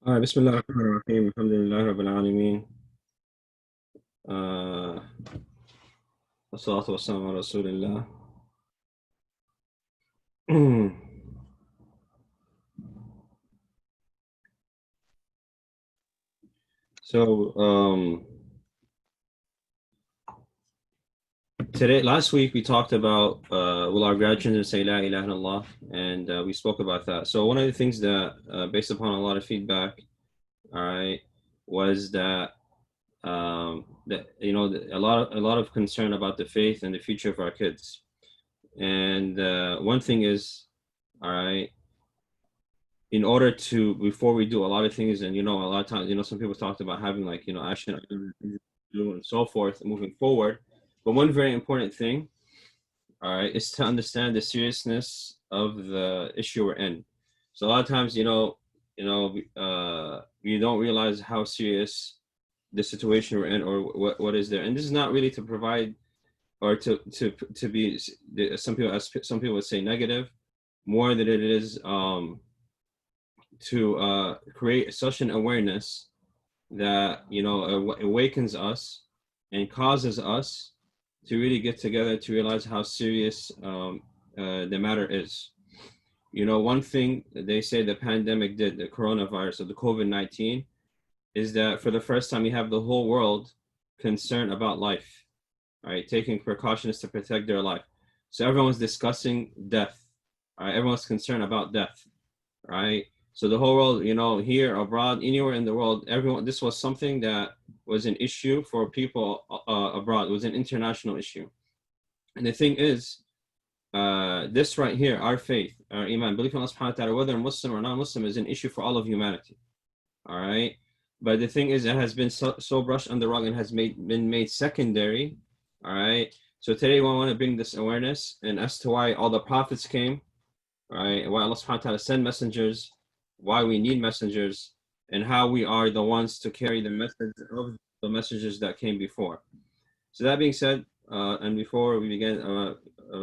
بسم الله الرحمن الرحيم الحمد لله رب العالمين. آه والصلاة والسلام على رسول الله. So last week we talked about will our grandchildren say La ilaha illallah, and we spoke about that. So one of the things that, based upon a lot of feedback, all right, was that a lot of concern about the faith and the future of our kids. And one thing is, all right, in order to, before we do a lot of things, and a lot of times, some people talked about having, like, action items to do and so forth moving forward. But one very important thing, all right, is to understand the seriousness of the issue we're in. So a lot of times, we don't realize how serious the situation we're in, or what is there. And this is not really to provide, or to be, some people would say, negative, more than it is to create such an awareness that awakens us and causes us to really get together to realize how serious the matter is. One thing they say the pandemic did, the coronavirus, or the COVID-19, is that for the first time you have the whole world concerned about life, right? Taking precautions to protect their life. So everyone's discussing death, right? Everyone's concerned about death, right? So the whole world, here, abroad, anywhere in the world, everyone, this was something that was an issue for people abroad. It was an international issue. And the thing is, this right here, our faith, our Imam, belief in Allah subhanahu wa ta'ala, whether Muslim or non-Muslim, is an issue for all of humanity. All right. But the thing is, it has been so brushed under the rug and has been made secondary. All right. So today we want to bring this awareness, and as to why all the prophets came, right? Why Allah subhanahu wa ta'ala sent messengers, why we need messengers, and how we are the ones to carry the message of the messages that came before. So that being said, and before we begin,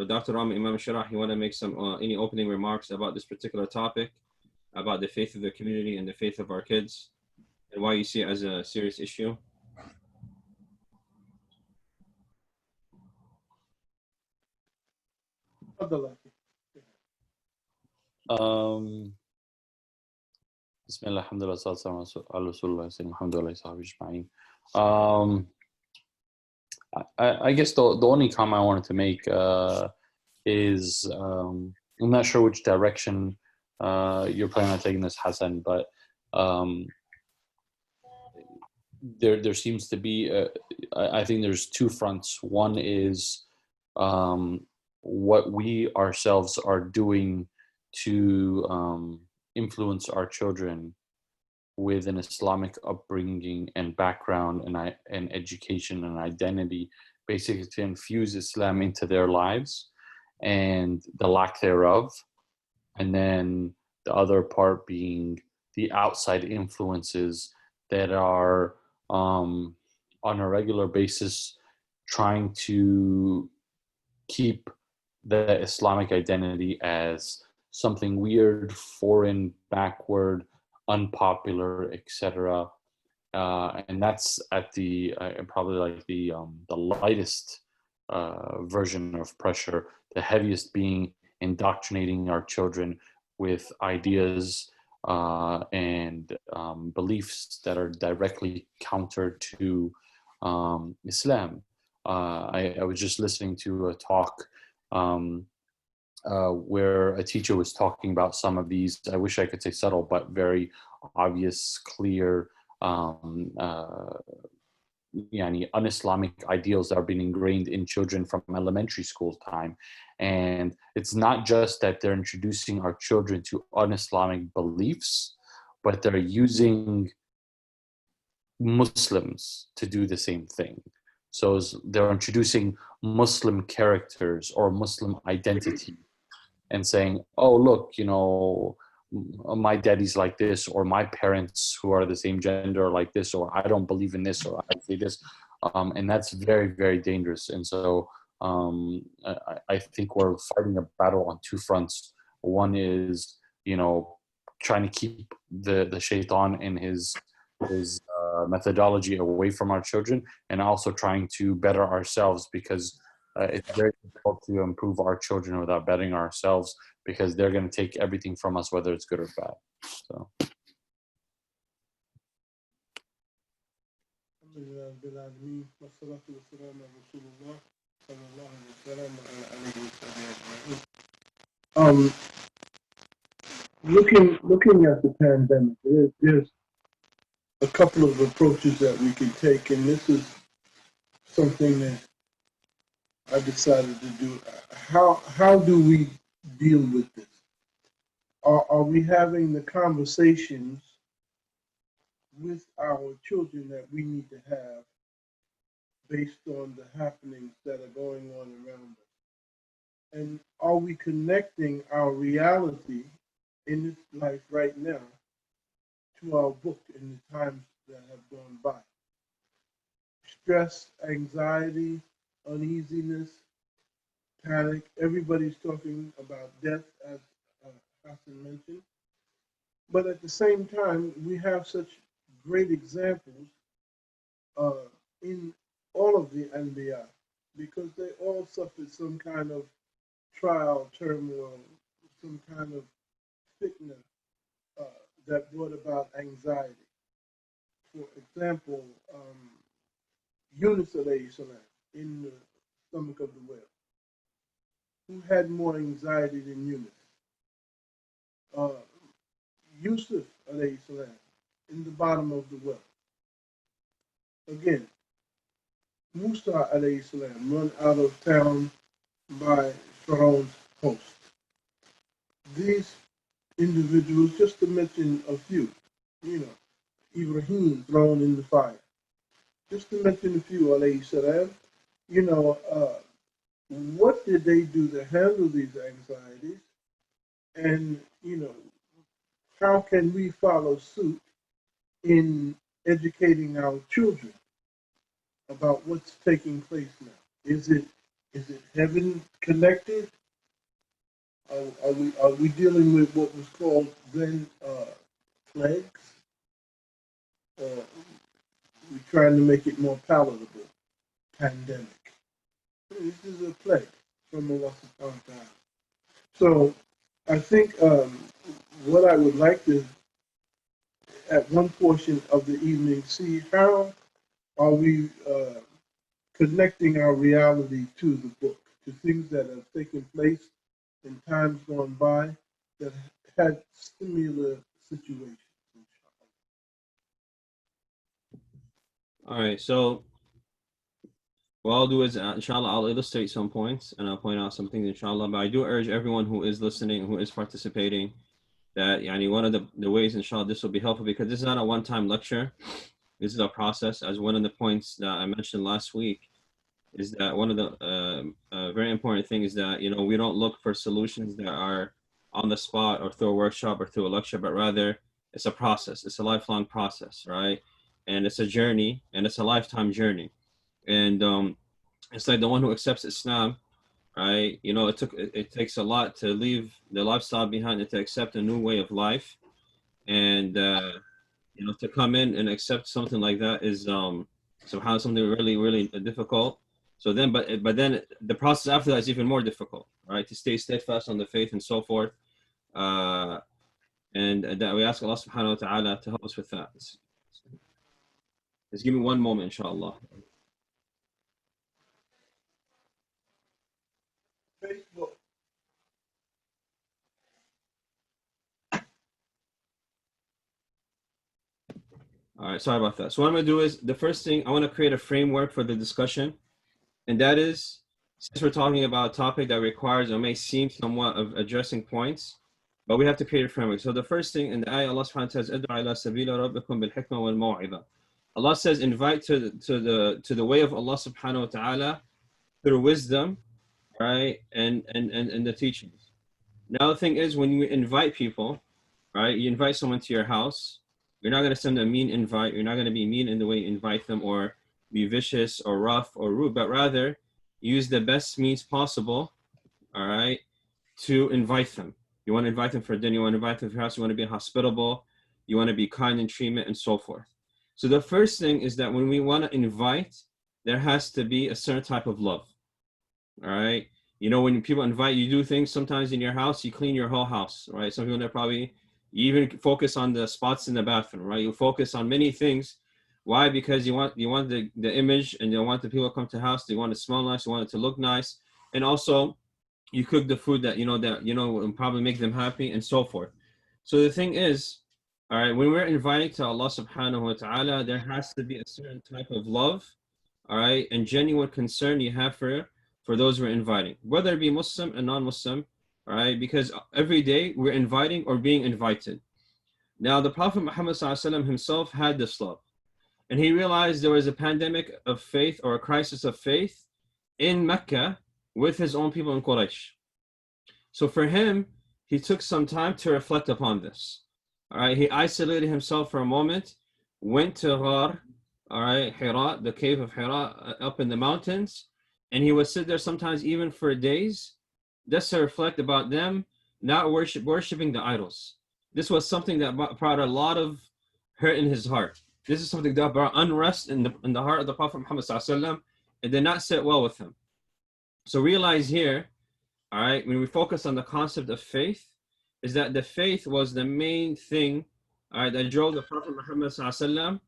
Dr. Ramy, Imam Inshirah, you want to make some any opening remarks about this particular topic, about the faith of the community and the faith of our kids, and why you see it as a serious issue? Bismillah, alhamdulillah, I guess the only comment I wanted to make is I'm not sure which direction you're planning on taking this, Hassan, but there seems to be I think there's two fronts. One is what we ourselves are doing to influence our children with an Islamic upbringing and background and education and identity, basically to infuse Islam into their lives and the lack thereof. And then the other part being the outside influences that are on a regular basis trying to keep the Islamic identity as something weird, foreign, backward, unpopular, etc. And that's at the probably like the lightest version of pressure. The heaviest being indoctrinating our children with ideas and beliefs that are directly counter to Islam. I was just listening to a talk where a teacher was talking about some of these, I wish I could say subtle, but very obvious, clear, un-Islamic ideals that are being ingrained in children from elementary school time. And it's not just that they're introducing our children to un-Islamic beliefs, but they're using Muslims to do the same thing. So they're introducing Muslim characters or Muslim identity and saying, oh, look, my daddy's like this, or my parents who are the same gender are like this, or I don't believe in this, or I say this. And that's very, very dangerous. And so I think we're fighting a battle on two fronts. One is, trying to keep the shaitan and his methodology away from our children, and also trying to better ourselves, because it's very difficult to improve our children without bettering ourselves, because they're going to take everything from us, whether it's good or bad. So. Looking at the pandemic, there's a couple of approaches that we can take, and this is something that I decided to do. How do we deal with this? Are we having the conversations with our children that we need to have based on the happenings that are going on around us? And are we connecting our reality in this life right now to our book in the times that have gone by? Stress, anxiety, uneasiness, panic. Everybody's talking about death, as Hassan mentioned. But at the same time, we have such great examples in all of the Anbiya, because they all suffered some kind of trial, turmoil, some kind of fitna that brought about anxiety. For example, Yunus alayhi salam in the stomach of the whale. Who had more anxiety than Yunus? Yusuf alayhi salam in the bottom of the well. Again, Musa alayhi salam run out of town by Pharaoh's host. These individuals, just to mention a few, Ibrahim thrown in the fire. Just to mention a few, alayhi salam, what did they do to handle these anxieties? And, how can we follow suit in educating our children about what's taking place now? Is it heaven connected? Are we dealing with what was called then plagues? Or we trying to make it more palatable? Pandemic. This is a plague from Allah subhanahu wa ta'ala. So I think what I would like to, at one portion of the evening, see how are we connecting our reality to the book, to things that have taken place in times gone by that had similar situations. All right, so what I'll do is, inshallah, I'll illustrate some points and I'll point out some things, inshallah. But I do urge everyone who is listening, who is participating, that one of the ways, inshallah, this will be helpful, because this is not a one-time lecture. This is a process. As one of the points that I mentioned last week, is that one of the very important things is that, we don't look for solutions that are on the spot or through a workshop or through a lecture, but rather it's a process. It's a lifelong process, right? And it's a journey, and it's a lifetime journey. And it's like the one who accepts Islam, right? It takes a lot to leave the lifestyle behind and to accept a new way of life. And, to come in and accept something like that is somehow something really, really difficult. So then, but then the process after that is even more difficult, right? To stay steadfast on the faith and so forth. And that we ask Allah subhanahu wa ta'ala to help us with that. Just give me one moment, inshallah. Facebook. All right, sorry about that. So what I'm going to do is, the first thing, I want to create a framework for the discussion. And that is, since we're talking about a topic that requires or may seem somewhat of addressing points, but we have to create a framework. So the first thing in the ayah, Allah subhanahu wa ta'ala says, "Ad'u ila sabila rabbikum bil hikmah wal maw'idha." Allah says, invite to the way of Allah subhanahu wa ta'ala through wisdom, right? And the teachings. Now the thing is, when you invite people, right, you invite someone to your house, you're not going to send a mean invite. You're not going to be mean in the way you invite them, or be vicious or rough or rude, but rather use the best means possible, all right, to invite them. You want to invite them for dinner, you want to invite them to your house, you want to be hospitable, you want to be kind in treatment, and so forth. So the first thing is that when we want to invite, there has to be a certain type of love. All right. You know, when people invite you, do things sometimes in your house, you clean your whole house, right? Some people that probably you even focus on the spots in the bathroom, right? You focus on many things. Why? Because you want the image, and you want the people to come to the house. They want to smell nice. You want it to look nice, and also you cook the food that will probably make them happy, and so forth. So the thing is, all right, when we're inviting to Allah subhanahu wa ta'ala, there has to be a certain type of love, all right, and genuine concern you have for those we're inviting, whether it be Muslim and non-Muslim, all right, because every day we're inviting or being invited. Now, the Prophet Muhammad ﷺ himself had this love, and he realized there was a pandemic of faith or a crisis of faith in Mecca with his own people in Quraysh. So for him, he took some time to reflect upon this. All right, he isolated himself for a moment, went to Ghar, all right, Hira, the cave of Hira, up in the mountains, and he would sit there sometimes even for days, just to reflect about them not worshiping the idols. This was something that brought a lot of hurt in his heart. This is something that brought unrest in the heart of the Prophet Muhammad ﷺ. It did not sit well with him. So realize here, all right, when we focus on the concept of faith, is that the faith was the main thing, all right, that drove the Prophet Muhammad ﷺ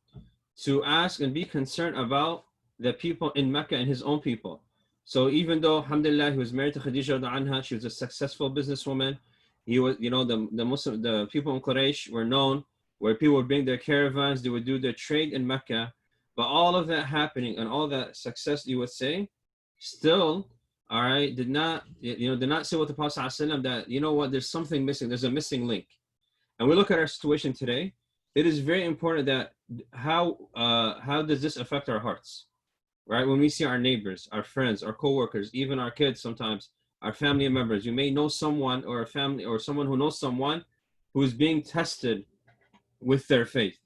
to ask and be concerned about the people in Mecca and his own people. So even though, alhamdulillah, he was married to Khadija anha, she was a successful businesswoman. He was, the people in Quraysh were known, where people would bring their caravans, they would do their trade in Mecca. But all of that happening and all that success, you would say, still, all right, did not say with the Prophet ﷺ that, you know what, there's something missing, there's a missing link. And we look at our situation today, it is very important that how does this affect our hearts, right? When we see our neighbors, our friends, our coworkers, even our kids sometimes, our family members, you may know someone or a family or someone who knows someone who is being tested with their faith.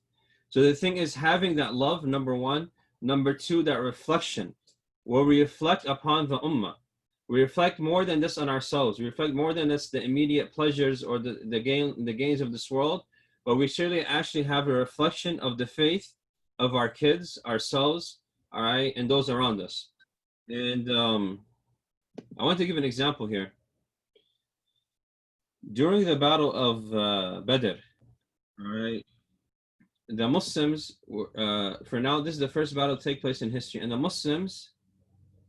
So the thing is having that love, number one. Number two, that reflection, where we reflect upon the ummah. We reflect more than this on ourselves. We reflect more than this the immediate pleasures or the gains of this world, but we surely actually have a reflection of the faith of our kids, ourselves, all right, and those around us. And I want to give an example here. During the battle of Badr, all right, the Muslims, for now, this is the first battle to take place in history, and the Muslims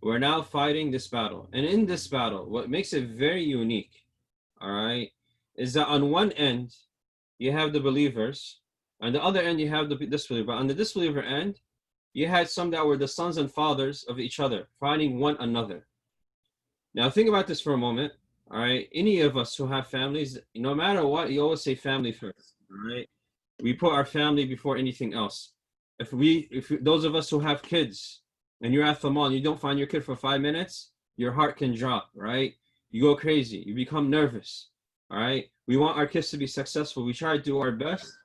were now fighting this battle. And in this battle, what makes it very unique, all right, is that on one end, you have the believers, on the other end, you have the disbeliever. But on the disbeliever end, you had some that were the sons and fathers of each other, fighting one another. Now, think about this for a moment, all right? Any of us who have families, no matter what, you always say family first, all right? We put our family before anything else. If those of us who have kids, and you're at the mall and you don't find your kid for 5 minutes, your heart can drop, right? You go crazy, you become nervous, all right? We want our kids to be successful. We try to do our best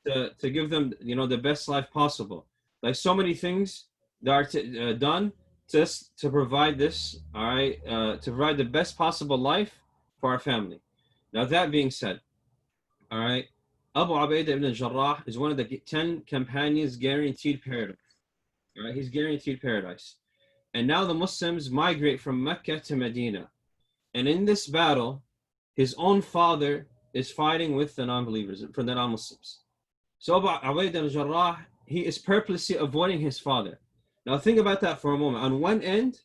to give them, the best life possible. Like so many things that are done just to provide this, all right, to provide the best possible life for our family. Now, that being said, all right, Abu Ubaidah ibn al-Jarrah is one of the 10 companions guaranteed paradise. All right, he's guaranteed paradise. And now the Muslims migrate from Mecca to Medina. And in this battle, his own father is fighting with the non-believers, for the non-Muslims. So Abu Ubaidah al-Jarrah, he is purposely avoiding his father. Now think about that for a moment. On one end,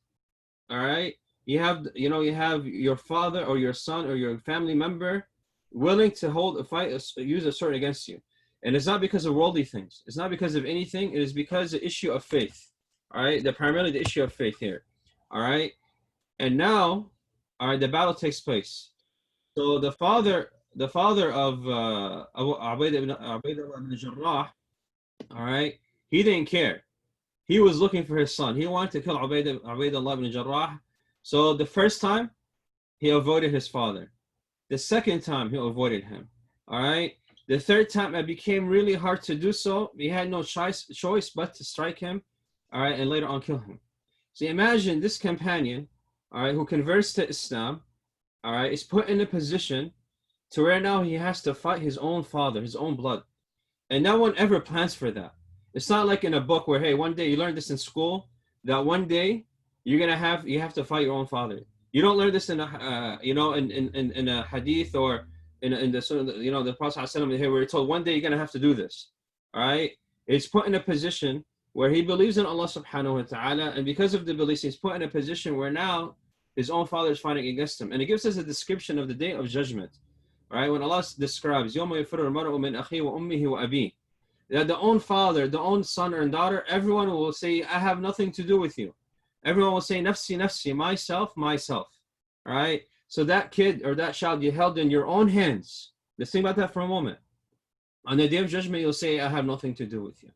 all right, you have your father or your son or your family member willing to hold a fight, use a sword against you. And it's not because of worldly things. It's not because of anything. It is because of the issue of faith. All right, primarily the issue of faith here. All right, and now, all right, the battle takes place. So the father of Abu Ubaidah ibn Jarrah, all right, he didn't care. He was looking for his son. He wanted to kill Ubaidullah ibn Jarrah. So the first time, he avoided his father. The second time, he avoided him. All right. The third time, it became really hard to do so. He had no choice but to strike him, all right, and later on kill him. So imagine this companion, all right, who converts to Islam, all right, is put in a position to where now he has to fight his own father, his own blood. And no one ever plans for that. It's not like in a book where, hey, one day you learn this in school, that one day you have to fight your own father. You don't learn this in a in a hadith or in the the Prophet ﷺ here, where you're told one day you're gonna have to do this. All right, it's put in a position where he believes in Allah subhanahu wa ta'ala, and because of the beliefs, he's put in a position where now his own father is fighting against him. And it gives us a description of the day of judgment. All right, when Allah describes يَوْمَ يَفِرُّ الْمَرْءُ مِنْ أَخِيهِ وَأُمِّهِ وَأَبِيهِ, that the own father, the own son or daughter, everyone will say, I have nothing to do with you. Everyone will say, nafsi, nafsi, myself, myself. All right? So that kid or that child you held in your own hands. Let's think about that for a moment. On the day of judgment, you'll say, I have nothing to do with you.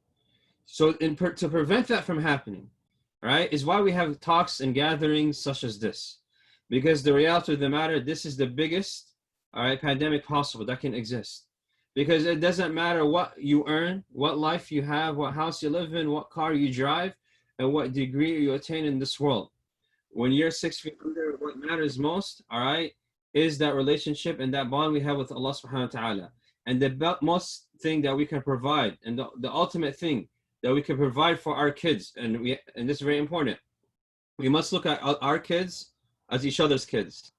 So to prevent that from happening, right, is why we have talks and gatherings such as this. Because the reality of the matter, this is the biggest, all right, pandemic possible that can exist. Because it doesn't matter what you earn, what life you have, what house you live in, what car you drive, and what degree you attain in this world. When you're 6 feet under, what matters most, all right, is that relationship and that bond we have with Allah subhanahu wa ta'ala. And the most thing that we can provide, and the ultimate thing that we can provide for our kids, and this is very important, we must look at our kids as each other's kids.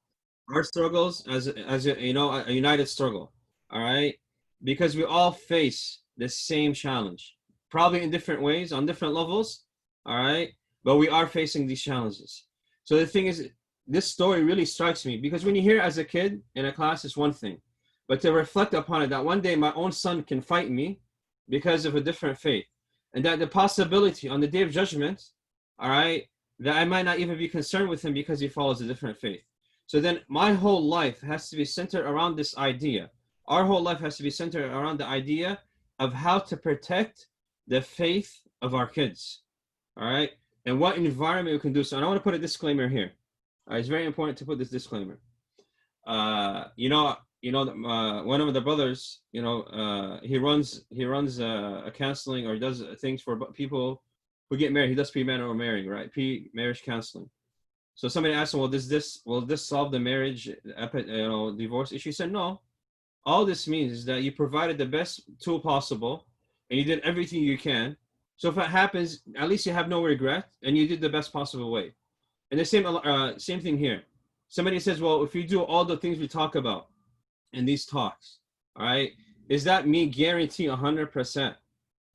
Our struggles as a united struggle, all right? Because we all face the same challenge, probably in different ways, on different levels, all right? But we are facing these challenges. So the thing is, this story really strikes me, because when you hear it as a kid in a class, it's one thing. But to reflect upon it, that one day my own son can fight me because of a different faith. And that the possibility on the day of judgment, all right, that I might not even be concerned with him because he follows a different faith. So then my whole life has to be centered around this idea. Our whole life has to be centered around the idea of how to protect the faith of our kids, all right? And what environment we can do so. And I want to put a disclaimer here. It's very important to put this disclaimer. One of the brothers, he runs a counseling or does things for people who get married. He does pre-marital marrying, right? Pre-marriage counseling. So somebody asked him, will this solve the marriage, divorce issue? He said, no. All this means is that you provided the best tool possible and you did everything you can. So if it happens, at least you have no regret and you did the best possible way. And the same thing here. Somebody says, well, if you do all the things we talk about in these talks, all right, is that me guarantee 100%,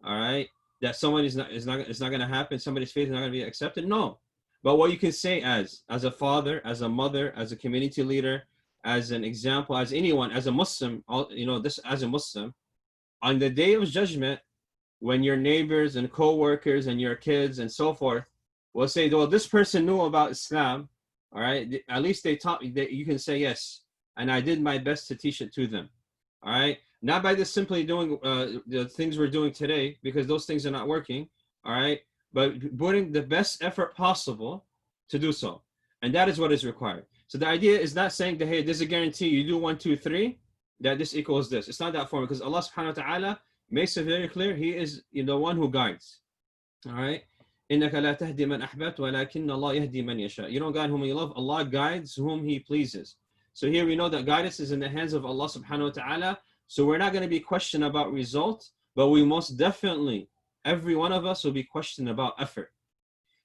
all right, that someone it's not going to happen, somebody's faith is not going to be accepted? No. But what you can say as a father, as a mother, as a community leader, as an example, as anyone, as a Muslim, as a Muslim, on the day of judgment, when your neighbors and co-workers and your kids and so forth will say, well, this person knew about Islam, all right, at least they taught me, that you can say, yes, and I did my best to teach it to them, all right? Not by just simply doing the things we're doing today, because those things are not working, all right? But putting the best effort possible to do so. And that is what is required. So the idea is not saying that, hey, there's a guarantee, you do 1, 2, 3, that this equals this. It's not that form, because Allah subhanahu wa ta'ala makes it very clear, He is the one who guides, all right? إِنَّكَ لَا تَهْدِي مَنْ أَحْبَبْتَ وَلَكِنَّ اللَّهَ يَهْدِي مَنْ يَشَاءُ. You don't guide whom you love, Allah guides whom He pleases. So here we know that guidance is in the hands of Allah subhanahu wa ta'ala. So we're not going to be questioned about result, but we most definitely, every one of us will be questioned about effort.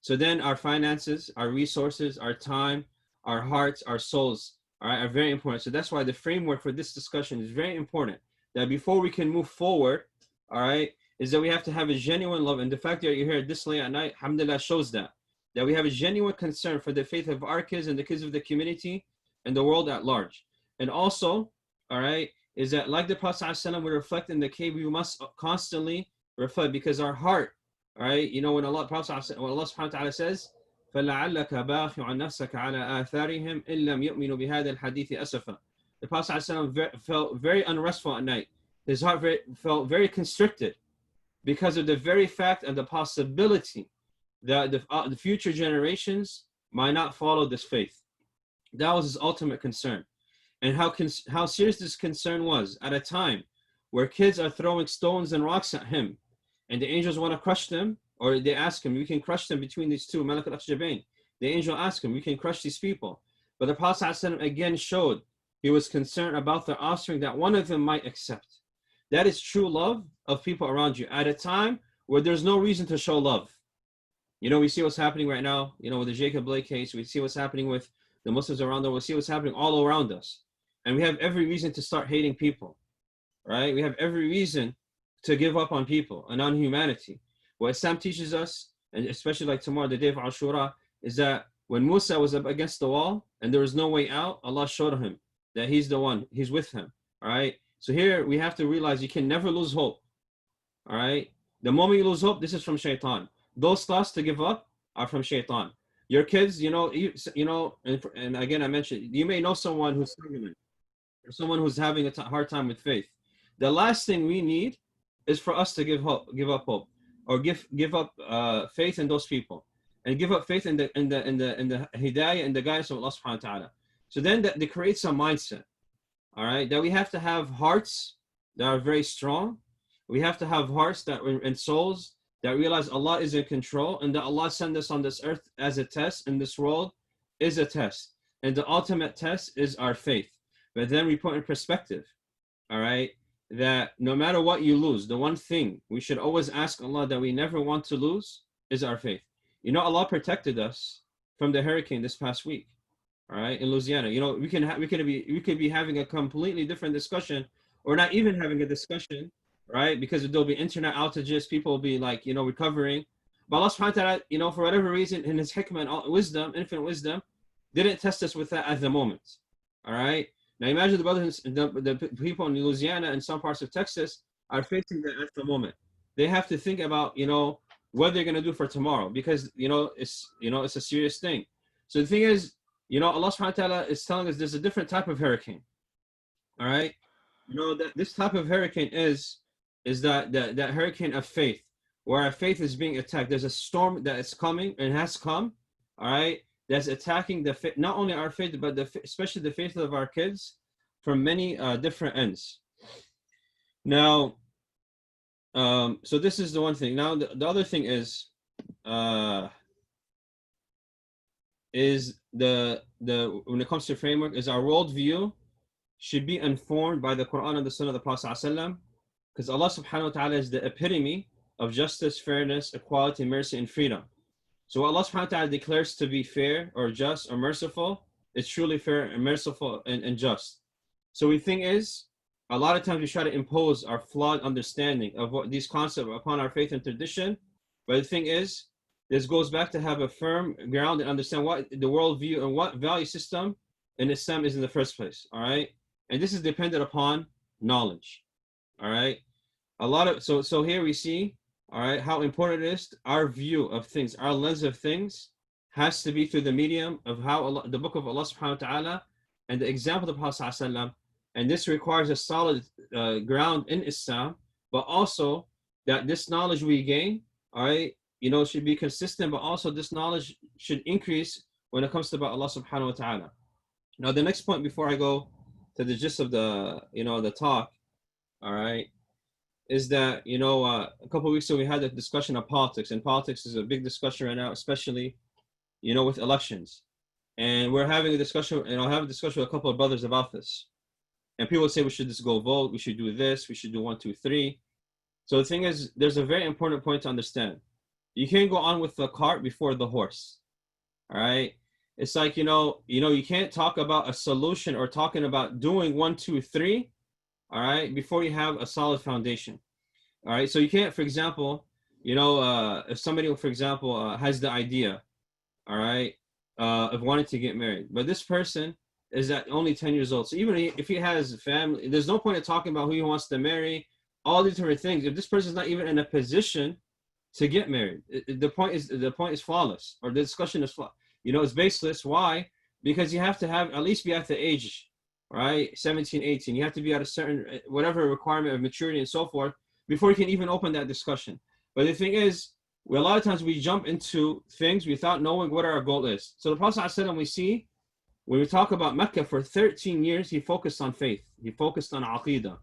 So then our finances, our resources, our time, our hearts, our souls, all right, are very important. So that's why the framework for this discussion is very important. That before we can move forward, all right, is that we have to have a genuine love. And the fact that you're here this late at night, alhamdulillah, shows that we have a genuine concern for the faith of our kids and the kids of the community and the world at large. And also, all right, is that like the Prophet ﷺ would reflect in the cave, we must constantly reflect, because our heart, all right, when Allah subhanahu wa ta'ala says, فَلَعَلَّكَ بَاخِعٌ نَفْسَكَ عَلَىٰ آثَارِهِمْ إِن لَّمْ يُؤْمِنُوا بِهَذَا الْحَدِيثِ أَسَفًا. The Prophet ﷺ felt very unrestful at night. His heart felt very constricted because of the very fact and the possibility that the future generations might not follow this faith. That was his ultimate concern. And how serious this concern was at a time where kids are throwing stones and rocks at him, and the angels want to crush them, or they ask him, we can crush them between these two, Malak al-Akhjabain. The angel asked him, we can crush these people. But the Prophet ﷺ again showed He was concerned about their offspring, that one of them might accept. That is true love of people around you at a time where there's no reason to show love. You know, we see what's happening right now, you know, with the Jacob Blake case. We see what's happening with the Muslims around the world. We see what's happening all around us. And we have every reason to start hating people, right? We have every reason to give up on people and on humanity. What Islam teaches us, and especially like tomorrow, the day of Ashura, is that when Musa was up against the wall and there was no way out, Allah showed him that he's the one, he's with him, all right? So here we have to realize you can never lose hope, all right? The moment you lose hope, this is from shaitan. Those thoughts to give up are from shaitan. Your kids, you know, and again, I mentioned, you may know someone who's struggling or someone who's having a hard time with faith. The last thing we need is for us to give up hope, or give up faith in those people, and give up faith in the hidayah and the guidance of Allah subhanahu wa ta'ala. So then that creates a mindset, all right, that we have to have hearts that are very strong. We have to have hearts that and souls that realize Allah is in control, and that Allah sent us on this earth as a test, and this world is a test. And the ultimate test is our faith. But then we put in perspective, all right, that no matter what you lose, the one thing we should always ask Allah that we never want to lose is our faith. You know, Allah protected us from the hurricane this past week, all right, in Louisiana. You know, we could be having a completely different discussion, or not even having a discussion, right? Because there'll be internet outages, people will be like, you know, recovering. But Allah subhanahu wa ta'ala, you know, for whatever reason, in His hikmah and wisdom, infinite wisdom, didn't test us with that at the moment, all right? Now imagine the brothers, the people in Louisiana and some parts of Texas are facing that at the moment. They have to think about, you know, what they're gonna do for tomorrow, because it's a serious thing. So the thing is, you know, Allah subhanahu wa ta'ala is telling us there's a different type of hurricane. All right. You know, that this type of hurricane is that hurricane of faith, where our faith is being attacked. There's a storm that is coming and has come, all right, that's attacking the faith, not only our faith, but especially the faith of our kids from many different ends. Now, so this is the one thing. Now, the other thing is when it comes to framework, is our worldview should be informed by the Quran and the Sunnah of the Prophet ﷺ, because Allah subhanahu wa ta'ala is the epitome of justice, fairness, equality, mercy, and freedom. So what Allah subhanahu wa ta'ala declares to be fair or just or merciful is truly fair and merciful and just. So the thing is, a lot of times we try to impose our flawed understanding of what these concepts upon our faith and tradition. But the thing is, this goes back to have a firm ground and understand what the worldview and what value system in Islam is in the first place. All right, and this is dependent upon knowledge. All right, so here we see, all right, how important it is. Our view of things, our lens of things, has to be through the medium of how Allah, the book of Allah subhanahu wa ta'ala, and the example of the Prophet sallallahu alaihi wasallam. And this requires a solid ground in Islam, but also that this knowledge we gain, all right, you know, should be consistent, but also this knowledge should increase when it comes to about Allah subhanahu wa ta'ala. Now, the next point before I go to the gist of the, you know, the talk, all right, is that, you know, a couple of weeks ago we had a discussion of politics, and politics is a big discussion right now, especially, you know, with elections. And we're having a discussion, and I'll have a discussion with a couple of brothers about this. And people say we should just go vote, we should do this, we should do 1, 2, 3. So the thing is, there's a very important point to understand. You can't go on with the cart before the horse. All right. It's like, you know, you can't talk about a solution or talking about doing 1, 2, 3, all right, before you have a solid foundation. All right. So you can't, for example, you know, if somebody, for example, has the idea, all right, of wanting to get married, but this person is at only 10 years old. So even if he has a family, there's no point in talking about who he wants to marry, all these different things. If this person is not even in a position to get married, the point is flawless, or the discussion is flawless. You know, it's baseless. Why? Because you have to have at least be at the age, right, 17, 18. You have to be at a certain whatever requirement of maturity and so forth before you can even open that discussion. But the thing is, a lot of times we jump into things without knowing what our goal is. So the Prophet ﷺ, we see, when we talk about Mecca, for 13 years, he focused on faith. He focused on aqidah,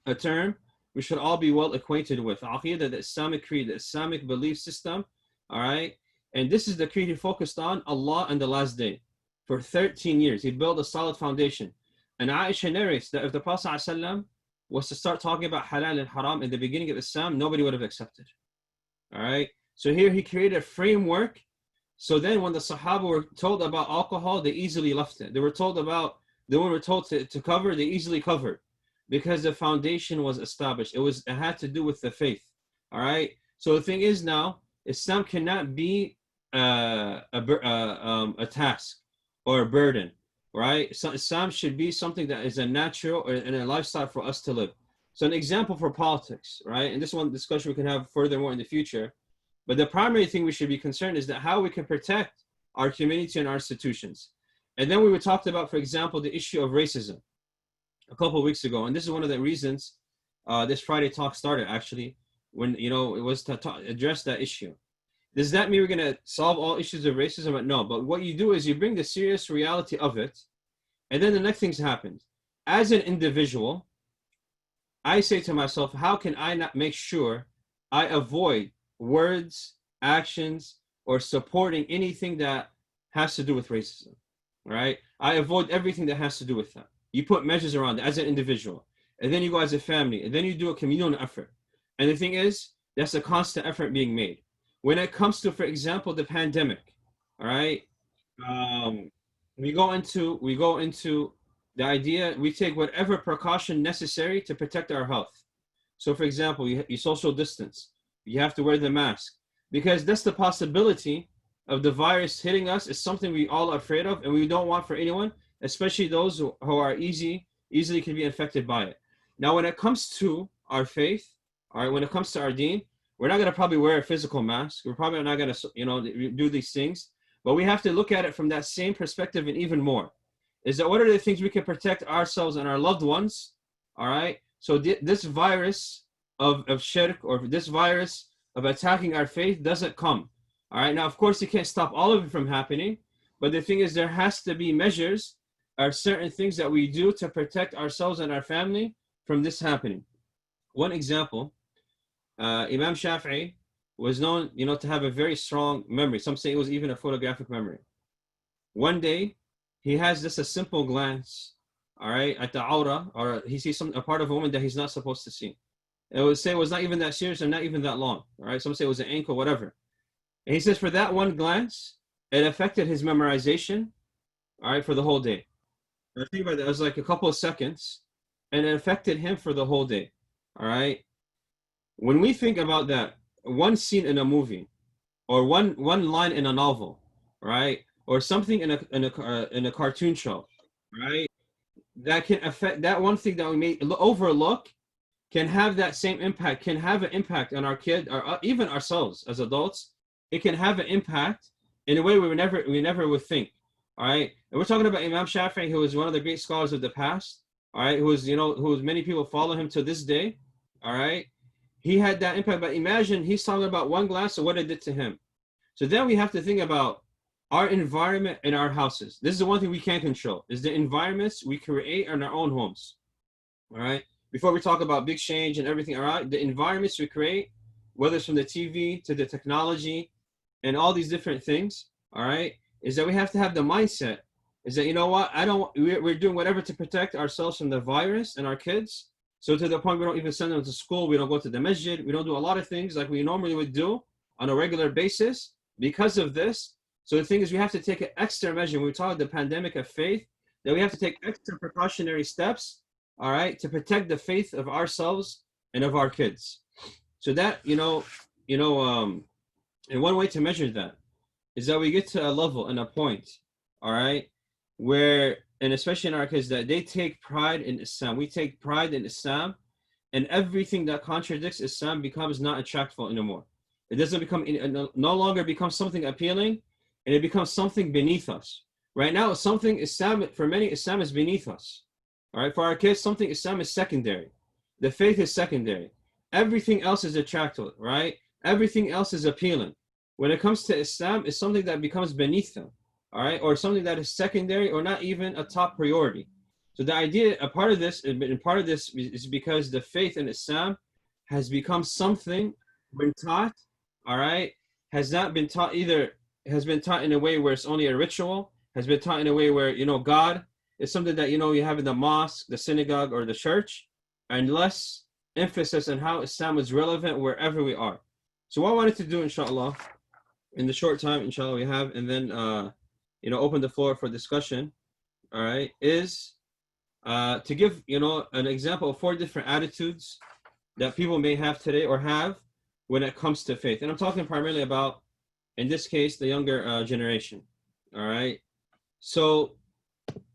a term we should all be well acquainted with. Aqidah, the Islamic creed, the Islamic belief system, all right? And this is the creed he focused on, Allah and the last day. For 13 years, he built a solid foundation. And Aisha narrates that if the Prophet ﷺ was to start talking about halal and haram in the beginning of Islam, nobody would have accepted. All right. So here he created a framework. So then when the Sahaba were told about alcohol, they easily left it. They were told to cover, they easily covered, because the foundation was established. It had to do with the faith. All right. So the thing is now, Islam cannot be a task or a burden, right? So Islam should be something that is a natural and a lifestyle for us to live. So an example for politics, right? And this one discussion we can have furthermore in the future. But the primary thing we should be concerned is that how we can protect our community and our institutions. And then we talked about, for example, the issue of racism a couple of weeks ago. And this is one of the reasons this Friday talk started, actually, when, it was to address that issue. Does that mean we're going to solve all issues of racism? No. But what you do is you bring the serious reality of it. And then the next thing's happened. As an individual, I say to myself, how can I not make sure I avoid words, actions, or supporting anything that has to do with racism, right? I avoid everything that has to do with that. You put measures around it as an individual, and then you go as a family, and then you do a communal effort. And the thing is, that's a constant effort being made. When it comes to, for example, the pandemic, all right, we go into the idea, we take whatever precaution necessary to protect our health. So, for example, you social distance. You have to wear the mask, because that's the possibility of the virus hitting us is something we all are afraid of, and we don't want for anyone, especially those who are easily can be infected by it. Now, when it comes to our faith, all right, when it comes to our deen, we're not going to probably wear a physical mask. We're probably not going to, do these things, but we have to look at it from that same perspective and even more. Is that what are the things we can protect ourselves and our loved ones? All right. So this virus of shirk, or this virus of attacking our faith, doesn't come. All right. Now, of course, you can't stop all of it from happening, but the thing is, there has to be measures or certain things that we do to protect ourselves and our family from this happening. One example, Imam Shafi'i was known, to have a very strong memory. Some say it was even a photographic memory. One day, he has just a simple glance, all right, at the aura, or he sees a part of a woman that he's not supposed to see. It would say it was not even that serious and not even that long, all right? Some say it was an ankle, whatever. And he says for that one glance, it affected his memorization, all right, for the whole day. And I think about that, it was like a couple of seconds, and it affected him for the whole day, all right? When we think about that, one scene in a movie, or one line in a novel, right, or something in a cartoon show, right, that can affect, that one thing that we may overlook can have that same impact, can have an impact on our kid, or even ourselves as adults. It can have an impact in a way we never would think. All right, and we're talking about Imam Shafi'i, who was one of the great scholars of the past. All right, who many people follow him to this day. All right, he had that impact. But imagine he's talking about one glass and what it did to him. So then we have to think about our environment in our houses. This is the one thing we can't control, is the environments we create in our own homes. All right. Before we talk about big change and everything, all right, the environments we create, whether it's from the TV to the technology and all these different things, all right, is that we have to have the mindset, is that, we're doing whatever to protect ourselves from the virus and our kids. So to the point we don't even send them to school, we don't go to the masjid, we don't do a lot of things like we normally would do on a regular basis because of this. So the thing is, we have to take an extra measure when we talk about the pandemic of faith, that we have to take extra precautionary steps, all right, to protect the faith of ourselves and of our kids. So that, and one way to measure that is that we get to a level and a point, all right, where, and especially in our kids, that they take pride in Islam. We take pride in Islam, and everything that contradicts Islam becomes not attractive anymore. It doesn't become, no longer becomes something appealing, and it becomes something beneath us. Right now, something Islam, for many, Islam is beneath us. All right, for our kids, something Islam is secondary. The faith is secondary. Everything else is attractive, right? Everything else is appealing. When it comes to Islam, it's something that becomes beneath them, all right? Or something that is secondary or not even a top priority. So the idea, a part of this is because the faith in Islam has become something when taught, all right, has not been taught either, has been taught in a way where it's only a ritual, has been taught in a way where, God is something that, you know, you have in the mosque, the synagogue, or the church, and less emphasis on how Islam is relevant wherever we are. So what I wanted to do, inshallah, in the short time, inshallah, we have, and then, you know, open the floor for discussion, all right, is to give, you know, an example of 4 different attitudes that people may have today or have when it comes to faith. And I'm talking primarily about, in this case, the younger generation, all right? So,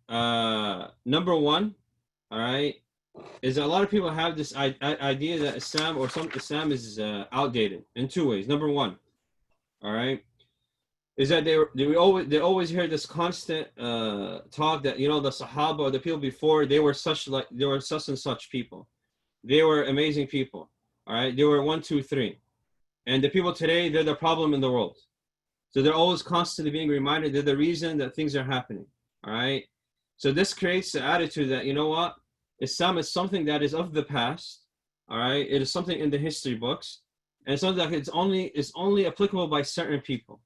number 1, all right, is that a lot of people have this idea that Islam is outdated in 2 ways. Number 1, all right, is that they always hear this constant talk that, you know, the Sahaba or the people before, they were such and such people. They were amazing people. All right, they were 1, 2, 3. And the people today, they're the problem in the world. So they're always constantly being reminded they're the reason that things are happening. All right. So this creates the attitude that, you know what, Islam is something that is of the past. All right. It is something in the history books, and it's something that it's only applicable by certain people.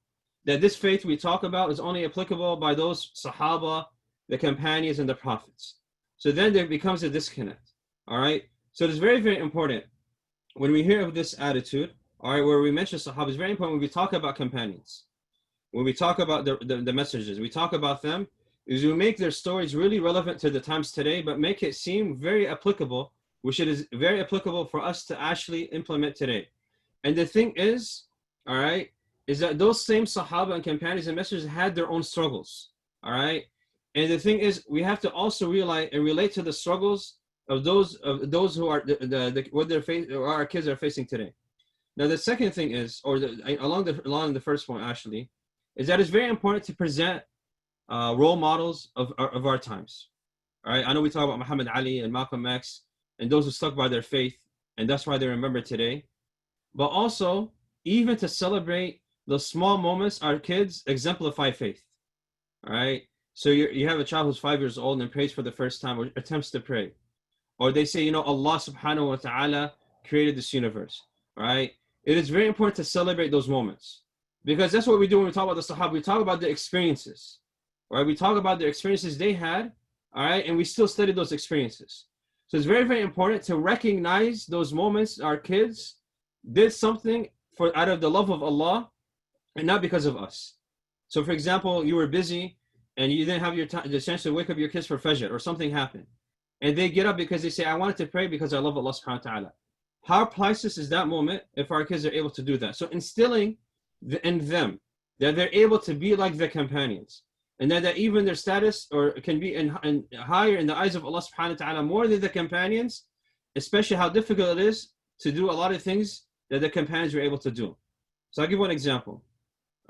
That this faith we talk about is only applicable by those Sahaba, the companions, and the prophets. So then there becomes a disconnect. All right. So it's very, very important when we hear of this attitude, all right, where we mention Sahaba, it's very important when we talk about companions, when we talk about the messages, we talk about them, is we make their stories really relevant to the times today, but make it seem very applicable, which it is very applicable for us to actually implement today. And the thing is, all right, is that those same Sahaba and companions and messengers had their own struggles, all right? And the thing is, we have to also realize and relate to the struggles of those who are what they're facing, or our kids are facing today. Now, the second thing is, or along the first point actually, is that it's very important to present role models of our times. All right, I know we talk about Muhammad Ali and Malcolm X and those who stuck by their faith, and that's why they're remembered today. But also, even to celebrate the small moments our kids exemplify faith. All right, so you have a child who's 5 years old and prays for the first time or attempts to pray. Or they say, you know, Allah subhanahu wa ta'ala created this universe, right? It is very important to celebrate those moments, because that's what we do when we talk about the Sahaba. We talk about the experiences, right? We talk about the experiences they had, all right? And we still study those experiences. So it's very, very important to recognize those moments our kids did something out of the love of Allah and not because of us. So for example, you were busy and you didn't have the chance to wake up your kids for Fajr, or something happened. And they get up because they say, I wanted to pray because I love Allah subhanahu wa ta'ala. How priceless is that moment if our kids are able to do that? So instilling in them that they're able to be like the companions, and that even their status or can be higher in the eyes of Allah subhanahu wa ta'ala more than the companions, especially how difficult it is to do a lot of things that the companions were able to do. So I'll give one example.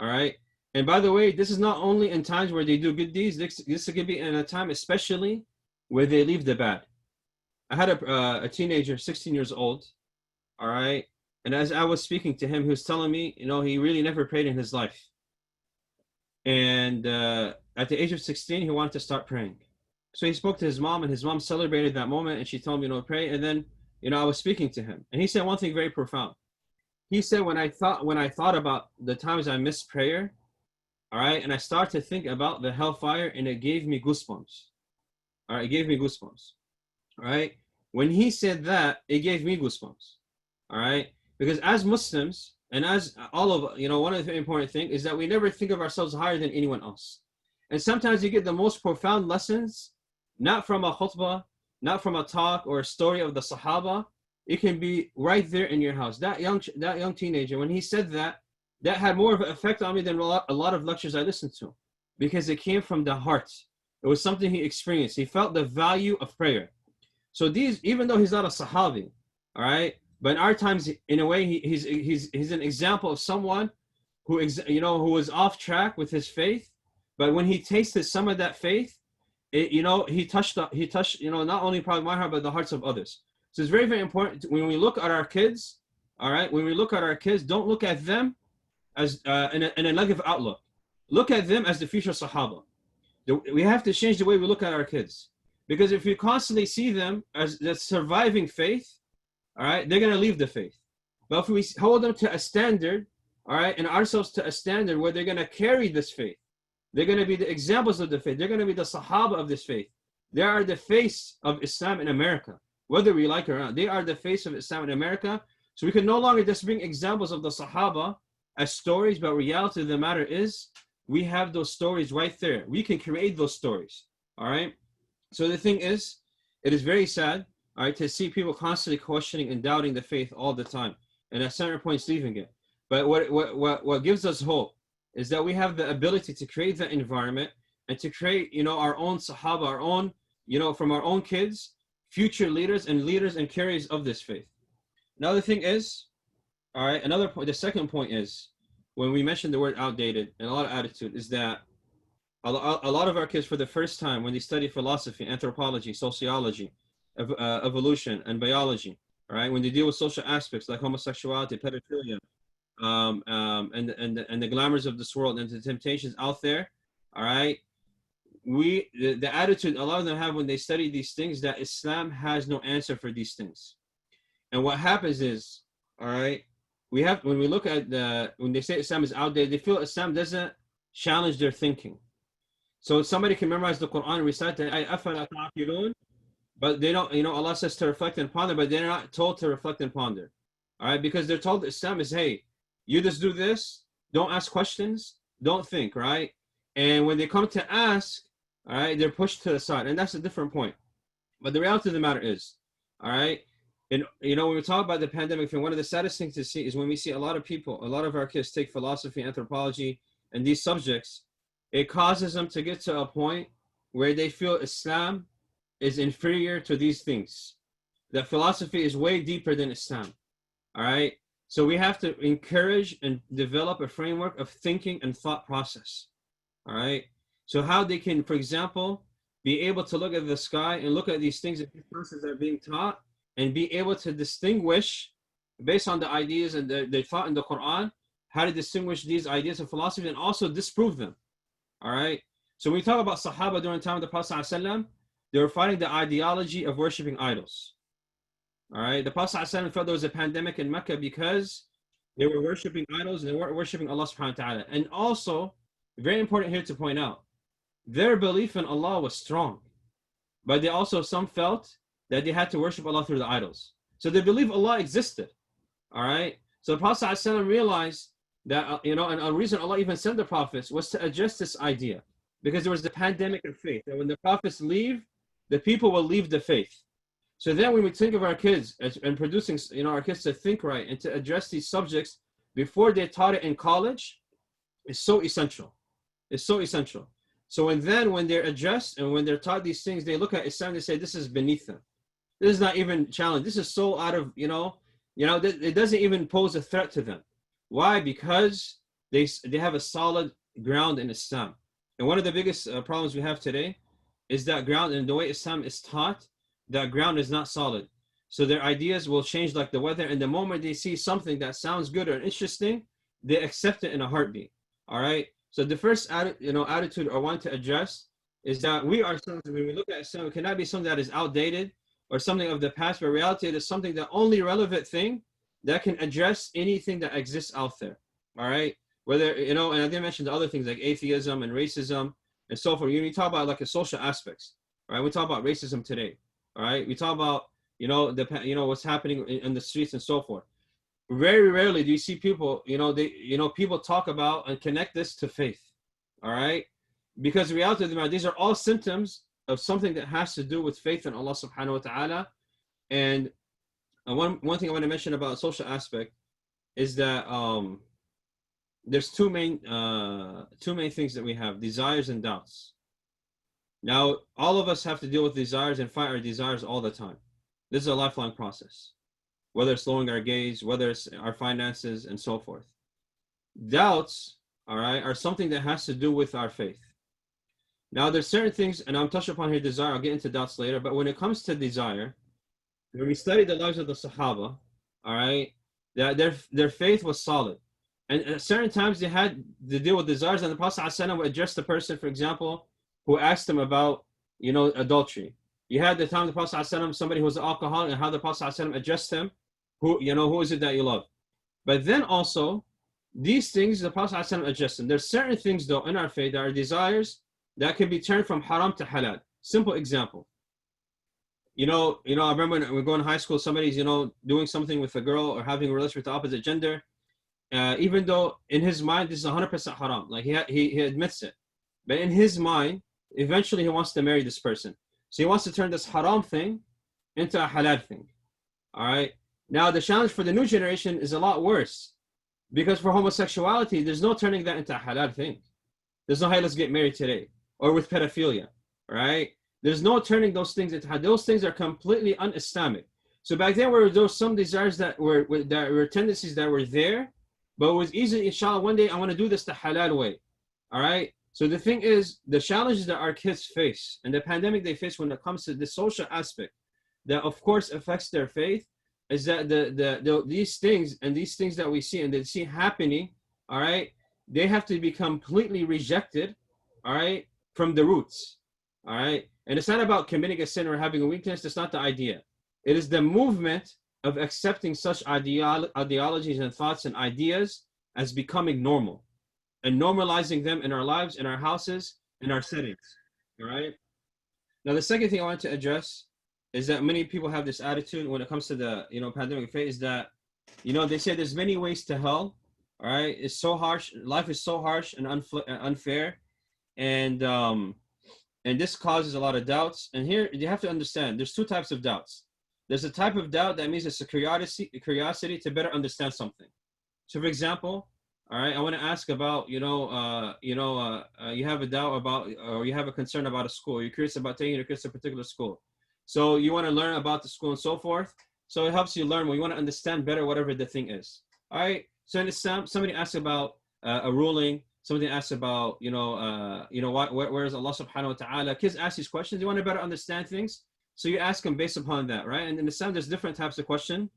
All right. And by the way, this is not only in times where they do good deeds, this could be in a time especially where they leave the bad. I had a teenager, 16 years old, all right? And as I was speaking to him, he was telling me, you know, he really never prayed in his life. And at the age of 16, he wanted to start praying. So he spoke to his mom, and his mom celebrated that moment, and she told me, you know, pray. And then, you know, I was speaking to him, and he said one thing very profound. He said, when I thought about the times I missed prayer, all right, and I started to think about the hellfire, and it gave me goosebumps. All right, it gave me goosebumps. All right, when he said that, it gave me goosebumps. All right, because as Muslims, and as all of, you know, one of the important things is that we never think of ourselves higher than anyone else. And sometimes you get the most profound lessons, not from a khutbah, not from a talk or a story of the Sahaba. It can be right there in your house. That young teenager, when he said that, that had more of an effect on me than a lot of lectures I listened to, because it came from the heart. It was something he experienced. He felt the value of prayer. So these, even though he's not a Sahabi, all right, but in our times, in a way, he's an example of someone who, you know, who was off track with his faith. But when he tasted some of that faith, you know, he touched, you know, not only probably my heart, but the hearts of others. So it's very, very important when we look at our kids, all right, when we look at our kids, don't look at them as in a negative outlook. Look at them as the future Sahaba. We have to change the way we look at our kids. Because if we constantly see them as the surviving faith, all right, they're going to leave the faith. But if we hold them to a standard, all right, and ourselves to a standard where they're going to carry this faith, they're going to be the examples of the faith, they're going to be the Sahaba of this faith, They are the face of Islam in America, whether we like it or not. They are the face of Islam in America. So we can no longer just bring examples of the Sahaba as stories, but reality of the matter is we have those stories right there. We can create those stories. All right. So the thing is, it is very sad, all right, to see people constantly questioning and doubting the faith all the time, and at certain points leaving it. But what gives us hope is that we have the ability to create that environment and to create, our own Sahaba, our own, from our own kids, future leaders and carriers of this faith. Another thing is, all right, another point, the second point is, when we mentioned the word outdated and a lot of attitude, is that a lot of our kids, for the first time, when they study philosophy, anthropology, sociology, evolution, and biology, all right, when they deal with social aspects like homosexuality, pedophilia, and the glamours of this world and the temptations out there, all right, the attitude a lot of them have when they study these things, that Islam has no answer for these things. And what happens is, all right, when we look at when they say Islam is outdated, they feel Islam doesn't challenge their thinking. So somebody can memorize the Quran and recite the ayah, but they don't, Allah says to reflect and ponder, but they're not told to reflect and ponder. All right, because they're told Islam is, hey, you just do this, don't ask questions, don't think, right? And when they come to ask, all right, they're pushed to the side, and that's a different point. But the reality of the matter is, all right, and when we talk about the pandemic, one of the saddest things to see is when we see a lot of people, a lot of our kids take philosophy, anthropology, and these subjects, it causes them to get to a point where they feel Islam is inferior to these things. That philosophy is way deeper than Islam. All right. So we have to encourage and develop a framework of thinking and thought process. All right. So how they can, for example, be able to look at the sky and look at these things that these persons are being taught and be able to distinguish based on the ideas and the thought in the Quran, how to distinguish these ideas of philosophy and also disprove them. All right. So when we talk about Sahaba during the time of the Prophet ﷺ, they were fighting the ideology of worshiping idols. All right. The Prophet ﷺ felt there was a pandemic in Mecca because they were worshiping idols and they weren't worshiping Allah subhanahu wa ta'ala. And also, very important here to point out, their belief in Allah was strong, but they also, some felt that they had to worship Allah through the idols. So they believe Allah existed. All right. So the Prophet ﷺ realized that, and a reason Allah even sent the prophets was to address this idea, because there was the pandemic of faith, that when the prophets leave, the people will leave the faith. So then when we think of our kids and producing, our kids to think right and to address these subjects before they're taught it in college, is so essential. It's so essential. So when they're addressed and when they're taught these things, they look at Islam and they say, this is beneath them. This is not even challenge. This is so out of, it doesn't even pose a threat to them. Why? Because they have a solid ground in Islam. And one of the biggest problems we have today is that ground, and the way Islam is taught, that ground is not solid. So their ideas will change like the weather, and the moment they see something that sounds good or interesting, they accept it in a heartbeat. All right. So the first attitude I want to address is that we ourselves, when we look at Islam, it cannot be something that is outdated or something of the past, but reality it is something, the only relevant thing that can address anything that exists out there. All right. Whether, and I didn't mention the other things like atheism and racism and so forth. You talk about like the social aspects, right? We talk about racism today. All right. We talk about, what's happening in the streets and so forth. Very rarely do you see people, people talk about and connect this to faith. All right. Because the reality of the matter, these are all symptoms of something that has to do with faith in Allah subhanahu wa ta'ala. And one thing I want to mention about social aspect is that there's two main things that we have: desires and doubts. Now, all of us have to deal with desires and fight our desires all the time. This is a lifelong process, whether it's lowering our gaze, whether it's our finances, and so forth. Doubts, all right, are something that has to do with our faith. Now, there's certain things, and I'll touch upon here desire. I'll get into doubts later. But when it comes to desire, when we study the lives of the Sahaba, all right, that their faith was solid. And at certain times they had to deal with desires, and the Prophet ﷺ would address the person, for example, who asked him about, adultery. You had the time of the Prophet ﷺ, somebody who was an alcoholic, and how the Prophet ﷺ addressed him, who is it that you love? But then also, these things, the Prophet ﷺ addressed them. There's certain things, though, in our faith that are desires that can be turned from haram to halal. Simple example. I remember when we were going to high school, somebody's, doing something with a girl or having a relationship with the opposite gender. Even though in his mind, this is 100% haram. Like he admits it. But in his mind, eventually he wants to marry this person. So he wants to turn this haram thing into a halal thing. All right. Now the challenge for the new generation is a lot worse. Because for homosexuality, there's no turning that into a halal thing. There's no, hey, let's get married today. Or with pedophilia, right? There's no turning those things into halal. Those things are completely un-Islamic. So back then, there were some desires that were tendencies that were there, but it was easy, inshallah, one day I want to do this the halal way, all right? So the thing is, the challenges that our kids face and the pandemic they face when it comes to the social aspect that, of course, affects their faith is that these things that we see and they see happening, all right, they have to be completely rejected, all right, from the roots, all right? And it's not about committing a sin or having a weakness. That's not the idea. It is the movement of accepting such ideologies and thoughts and ideas as becoming normal and normalizing them in our lives, in our houses, in our settings, all right? Now, the second thing I want to address is that many people have this attitude when it comes to the, pandemic phase that, they say there's many ways to hell, all right? It's so harsh. Life is so harsh and unfair. And this causes a lot of doubts. And here you have to understand, there's two types of doubts. There's a type of doubt that means it's a curiosity to better understand something. So for example, all right, I want to ask about, you have a doubt about, or you have a concern about a school. You're curious about taking your kids to a particular school. So you want to learn about the school and so forth. So it helps you learn when you want to understand better whatever the thing is. All right. So in Islam, somebody asks about a ruling. Somebody asks about, where is Allah subhanahu wa ta'ala? Kids ask these questions. You want to better understand things. So you ask them based upon that, right? And in Islam, there's different types of question.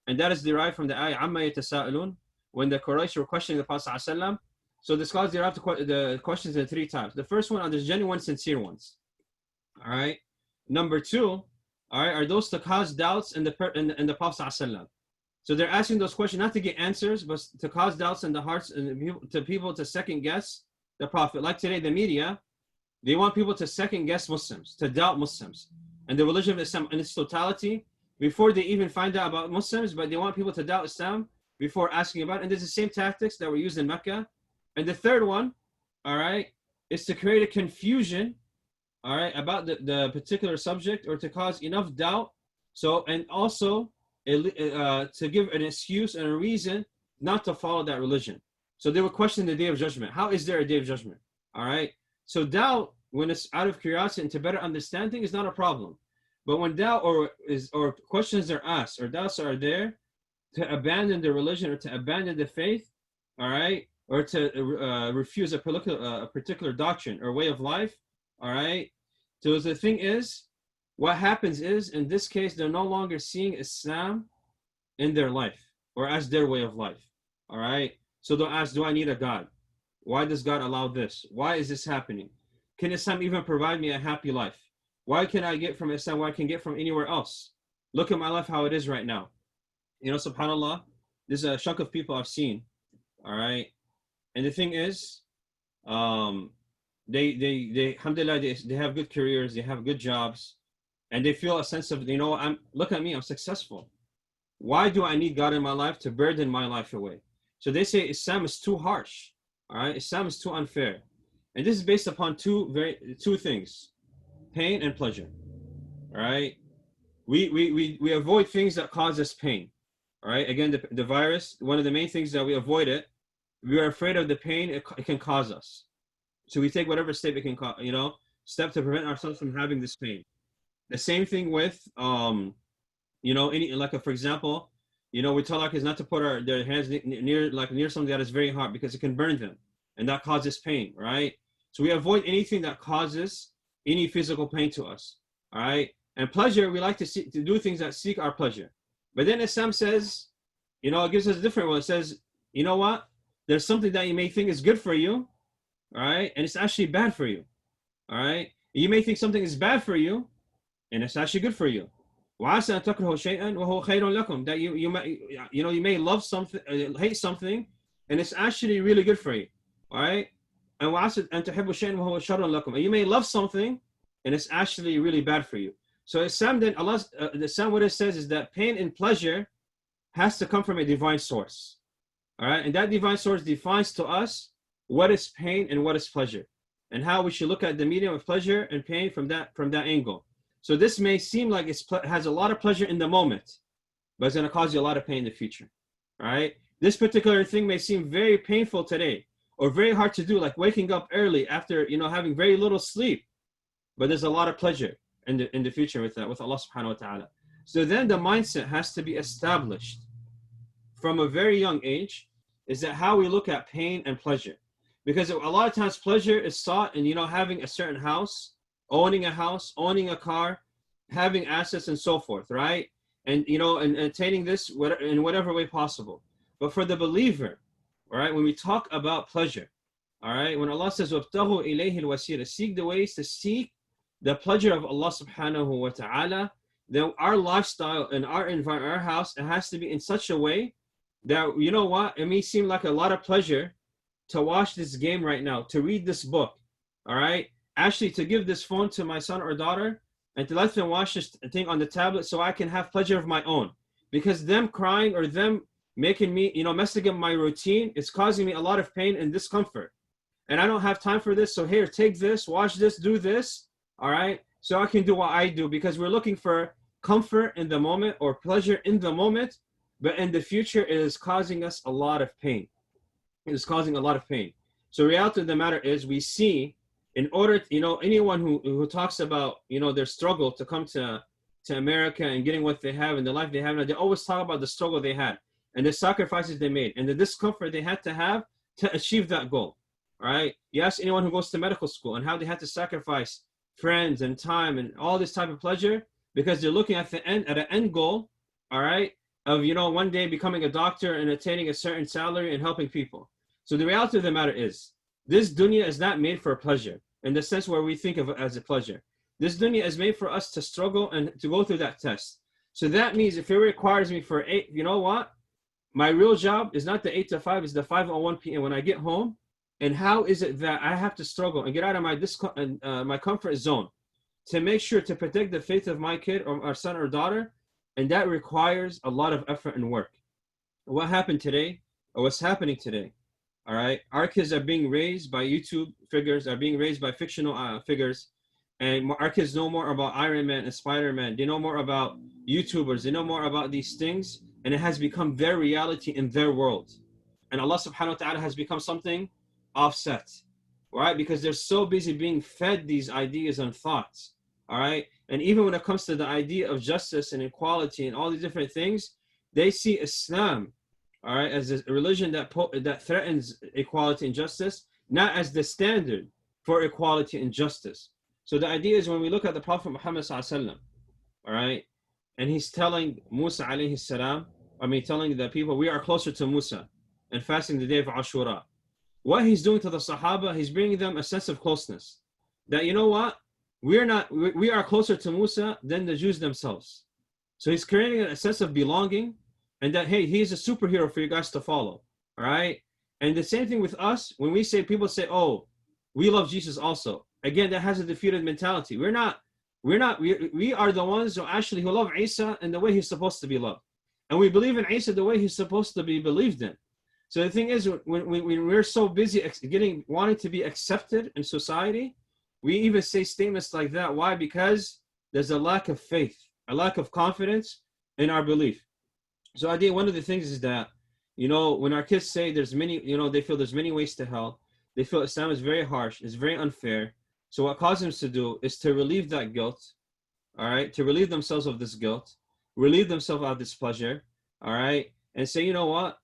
And that is derived from the ayah, Amma yatasa'alun, when the Quraysh were questioning the Prophet ﷺ. So the scholars derive the questions in three types. The first one are the genuine, sincere ones. All right. Number two, all right, are those to cause doubts in the Prophet ﷺ. So they're asking those questions not to get answers, but to cause doubts in the hearts and to people to second guess the Prophet. Like today, the media, they want people to second guess Muslims, to doubt Muslims and the religion of Islam in its totality before they even find out about Muslims, but they want people to doubt Islam before asking about it. And there's the same tactics that were used in Mecca. And the third one, all right, is to create a confusion, all right, about the particular subject or to cause enough doubt. So, and also to give an excuse and a reason not to follow that religion. So they would question the day of judgment. How is there a day of judgment? All right. So doubt, when it's out of curiosity and to better understanding, is not a problem. But when doubt or questions are asked or doubts are there to abandon the religion or to abandon the faith, all right, or to refuse a particular doctrine or way of life, all right. So the thing is, what happens is, in this case, they're no longer seeing Islam in their life or as their way of life, all right? So they'll ask, do I need a God? Why does God allow this? Why is this happening? Can Islam even provide me a happy life? Why can I get from Islam what I can get from anywhere else? Look at my life, how it is right now. SubhanAllah, there's a chunk of people I've seen, all right? And the thing is, they alhamdulillah, they have good careers, they have good jobs, and they feel a sense of, look at me, I'm successful. Why do I need God in my life to burden my life away? So they say Islam is too harsh, all right? Islam is too unfair. And this is based upon two things, pain and pleasure, all right? We avoid things that cause us pain, all right? Again, the virus, one of the main things that we avoid it, we are afraid of the pain it can cause us. So we take whatever step it can, step to prevent ourselves from having this pain. The same thing with, for example, we tell our kids not to put their hands near something that is very hot because it can burn them, and that causes pain, right? So we avoid anything that causes any physical pain to us, all right? And pleasure, we like to do things that seek our pleasure. But then Islam says, it gives us a different one. It says, you know what? There's something that you may think is good for you, all right? And it's actually bad for you, all right? You may think something is bad for you, and it's actually good for you. That you may love something, hate something, and it's actually really good for you. All right? And you may love something, and it's actually really bad for you. So Islam then, Islam, what it says is that pain and pleasure has to come from a divine source. All right, and that divine source defines to us what is pain and what is pleasure, and how we should look at the medium of pleasure and pain from that angle. So this may seem like it has a lot of pleasure in the moment, but it's going to cause you a lot of pain in the future. All right, this particular thing may seem very painful today or very hard to do, like waking up early after having very little sleep, but there's a lot of pleasure in the future with that, with Allah subhanahu wa ta'ala. So then the mindset has to be established from a very young age, is that how we look at pain and pleasure. Because a lot of times pleasure is sought in, having a certain house, owning a car, having assets and so forth, right? And, and attaining this in whatever way possible. But for the believer, all right, when we talk about pleasure, all right, when Allah says, وَابْتَغُوا إِلَيْهِ الْوَسِيلَةِ, seek the ways to seek the pleasure of Allah subhanahu wa ta'ala, then our lifestyle and our environment, our house, it has to be in such a way that, it may seem like a lot of pleasure to watch this game right now, to read this book, all right? Actually, to give this phone to my son or daughter and to let them watch this thing on the tablet so I can have pleasure of my own. Because them crying or them making me, messing up my routine, it's causing me a lot of pain and discomfort. And I don't have time for this, so here, take this, watch this, do this, all right? So I can do what I do, because we're looking for comfort in the moment or pleasure in the moment, but in the future, it is causing us a lot of pain. It is causing a lot of pain. So reality of the matter is, we see, in order, anyone who talks about, their struggle to come to America and getting what they have and the life they have, they always talk about the struggle they had and the sacrifices they made and the discomfort they had to have to achieve that goal, right? You ask anyone who goes to medical school and how they had to sacrifice friends and time and all this type of pleasure, because they're looking at an end goal, all right, of, one day becoming a doctor and attaining a certain salary and helping people. So the reality of the matter is, this dunya is not made for pleasure in the sense where we think of it as a pleasure. This dunya is made for us to struggle and to go through that test. So that means if it requires me for 8, my real job is not the 8 to 5, it's the 5:01 p.m. when I get home. And how is it that I have to struggle and get out of my comfort zone to make sure to protect the faith of my kid or our son or daughter? And that requires a lot of effort and work. What happened today, or what's happening today, all right? Our kids are being raised by YouTube figures, are being raised by fictional figures. And our kids know more about Iron Man and Spider-Man. They know more about YouTubers. They know more about these things. And it has become their reality in their world. And Allah subhanahu wa ta'ala has become something offset, right? Because they're so busy being fed these ideas and thoughts, all right? And even when it comes to the idea of justice and equality and all these different things, they see Islam, all right, as a religion that threatens equality and justice, not as the standard for equality and justice. So the idea is, when we look at the Prophet Muhammad sallallahu alaihi wasallam, all right, and he's telling Musa alayhi salam, telling the people, we are closer to Musa, and fasting the day of Ashura. What he's doing to the Sahaba, he's bringing them a sense of closeness. That, we are closer to Musa than the Jews themselves. So he's creating a sense of belonging, and that, hey, he's a superhero for you guys to follow, all right? And the same thing with us, when people say, oh, we love Jesus also. Again, that has a defeated mentality. We are the ones who love Isa in the way he's supposed to be loved. And we believe in Isa the way he's supposed to be believed in. So the thing is, when we're so busy wanting to be accepted in society, we even say statements like that. Why? Because there's a lack of faith, a lack of confidence in our belief. So I think one of the things is that, when our kids say they feel there's many ways to hell, they feel Islam is very harsh, it's very unfair. So what causes them to do is to relieve that guilt, all right, to relieve themselves of this guilt, relieve themselves of this pleasure, all right, and say, you know what?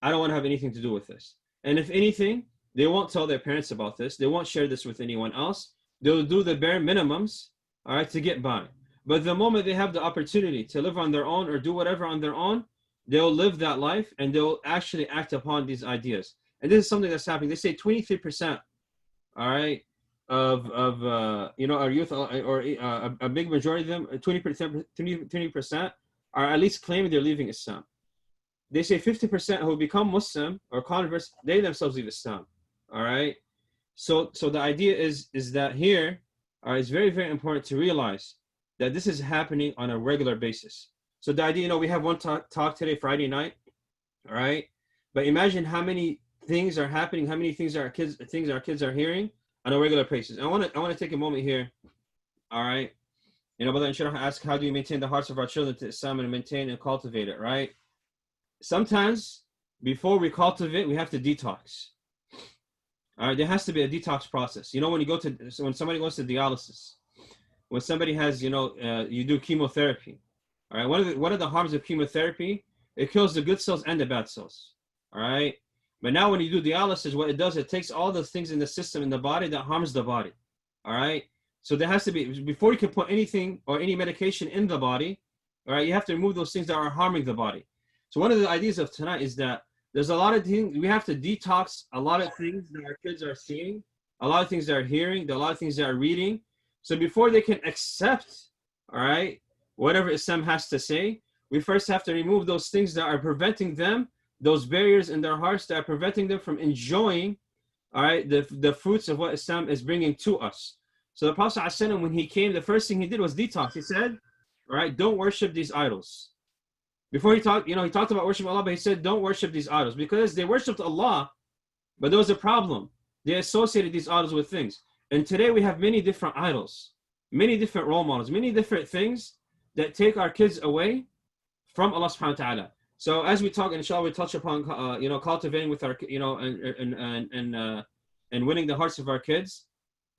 I don't want to have anything to do with this. And if anything, they won't tell their parents about this. They won't share this with anyone else. They'll do the bare minimums, all right, to get by. But the moment they have the opportunity to live on their own or do whatever on their own, they'll live that life and they'll actually act upon these ideas. And this is something that's happening. They say 23%, all right, of our youth, or a big majority of them, 20% are at least claiming they're leaving Islam. They say 50% who become Muslim or converts, they themselves leave Islam. All right. So the idea is that here, All right, it's very, very important to realize that this is happening on a regular basis. So the idea, we have one talk today, Friday night, all right? But imagine how many things are happening, how many things our kids are hearing on a regular basis. I want to take a moment here, all right? Brother Inshirah asked, how do you maintain the hearts of our children to Islam and maintain and cultivate it, right? Sometimes before we cultivate, we have to detox. All right, there has to be a detox process. When somebody goes to dialysis, when somebody has, you do chemotherapy. All right, one of the harms of chemotherapy, it kills the good cells and the bad cells. All right, but now when you do dialysis, what it does, it takes all the things in the system in the body that harms the body. All right, so there has to be, before you can put anything or any medication in the body, all right, you have to remove those things that are harming the body. So one of the ideas of tonight is that there's a lot of things, we have to detox a lot of things that our kids are seeing, a lot of things they're hearing, a lot of things they're reading. So before they can accept, all right, whatever Islam has to say, we first have to remove those things that are preventing them, those barriers in their hearts that are preventing them from enjoying, all right, the fruits of what Islam is bringing to us. So the Prophet ﷺ, when he came, the first thing he did was detox. He said, all right, don't worship these idols. Before he talked about worshiping Allah, but he said, don't worship these idols, because they worshiped Allah, but there was a problem. They associated these idols with things. And today we have many different idols, many different role models, many different things that take our kids away from Allah subhanahu wa ta'ala. So as we talk, inshallah, we touch upon, cultivating with our, and winning the hearts of our kids,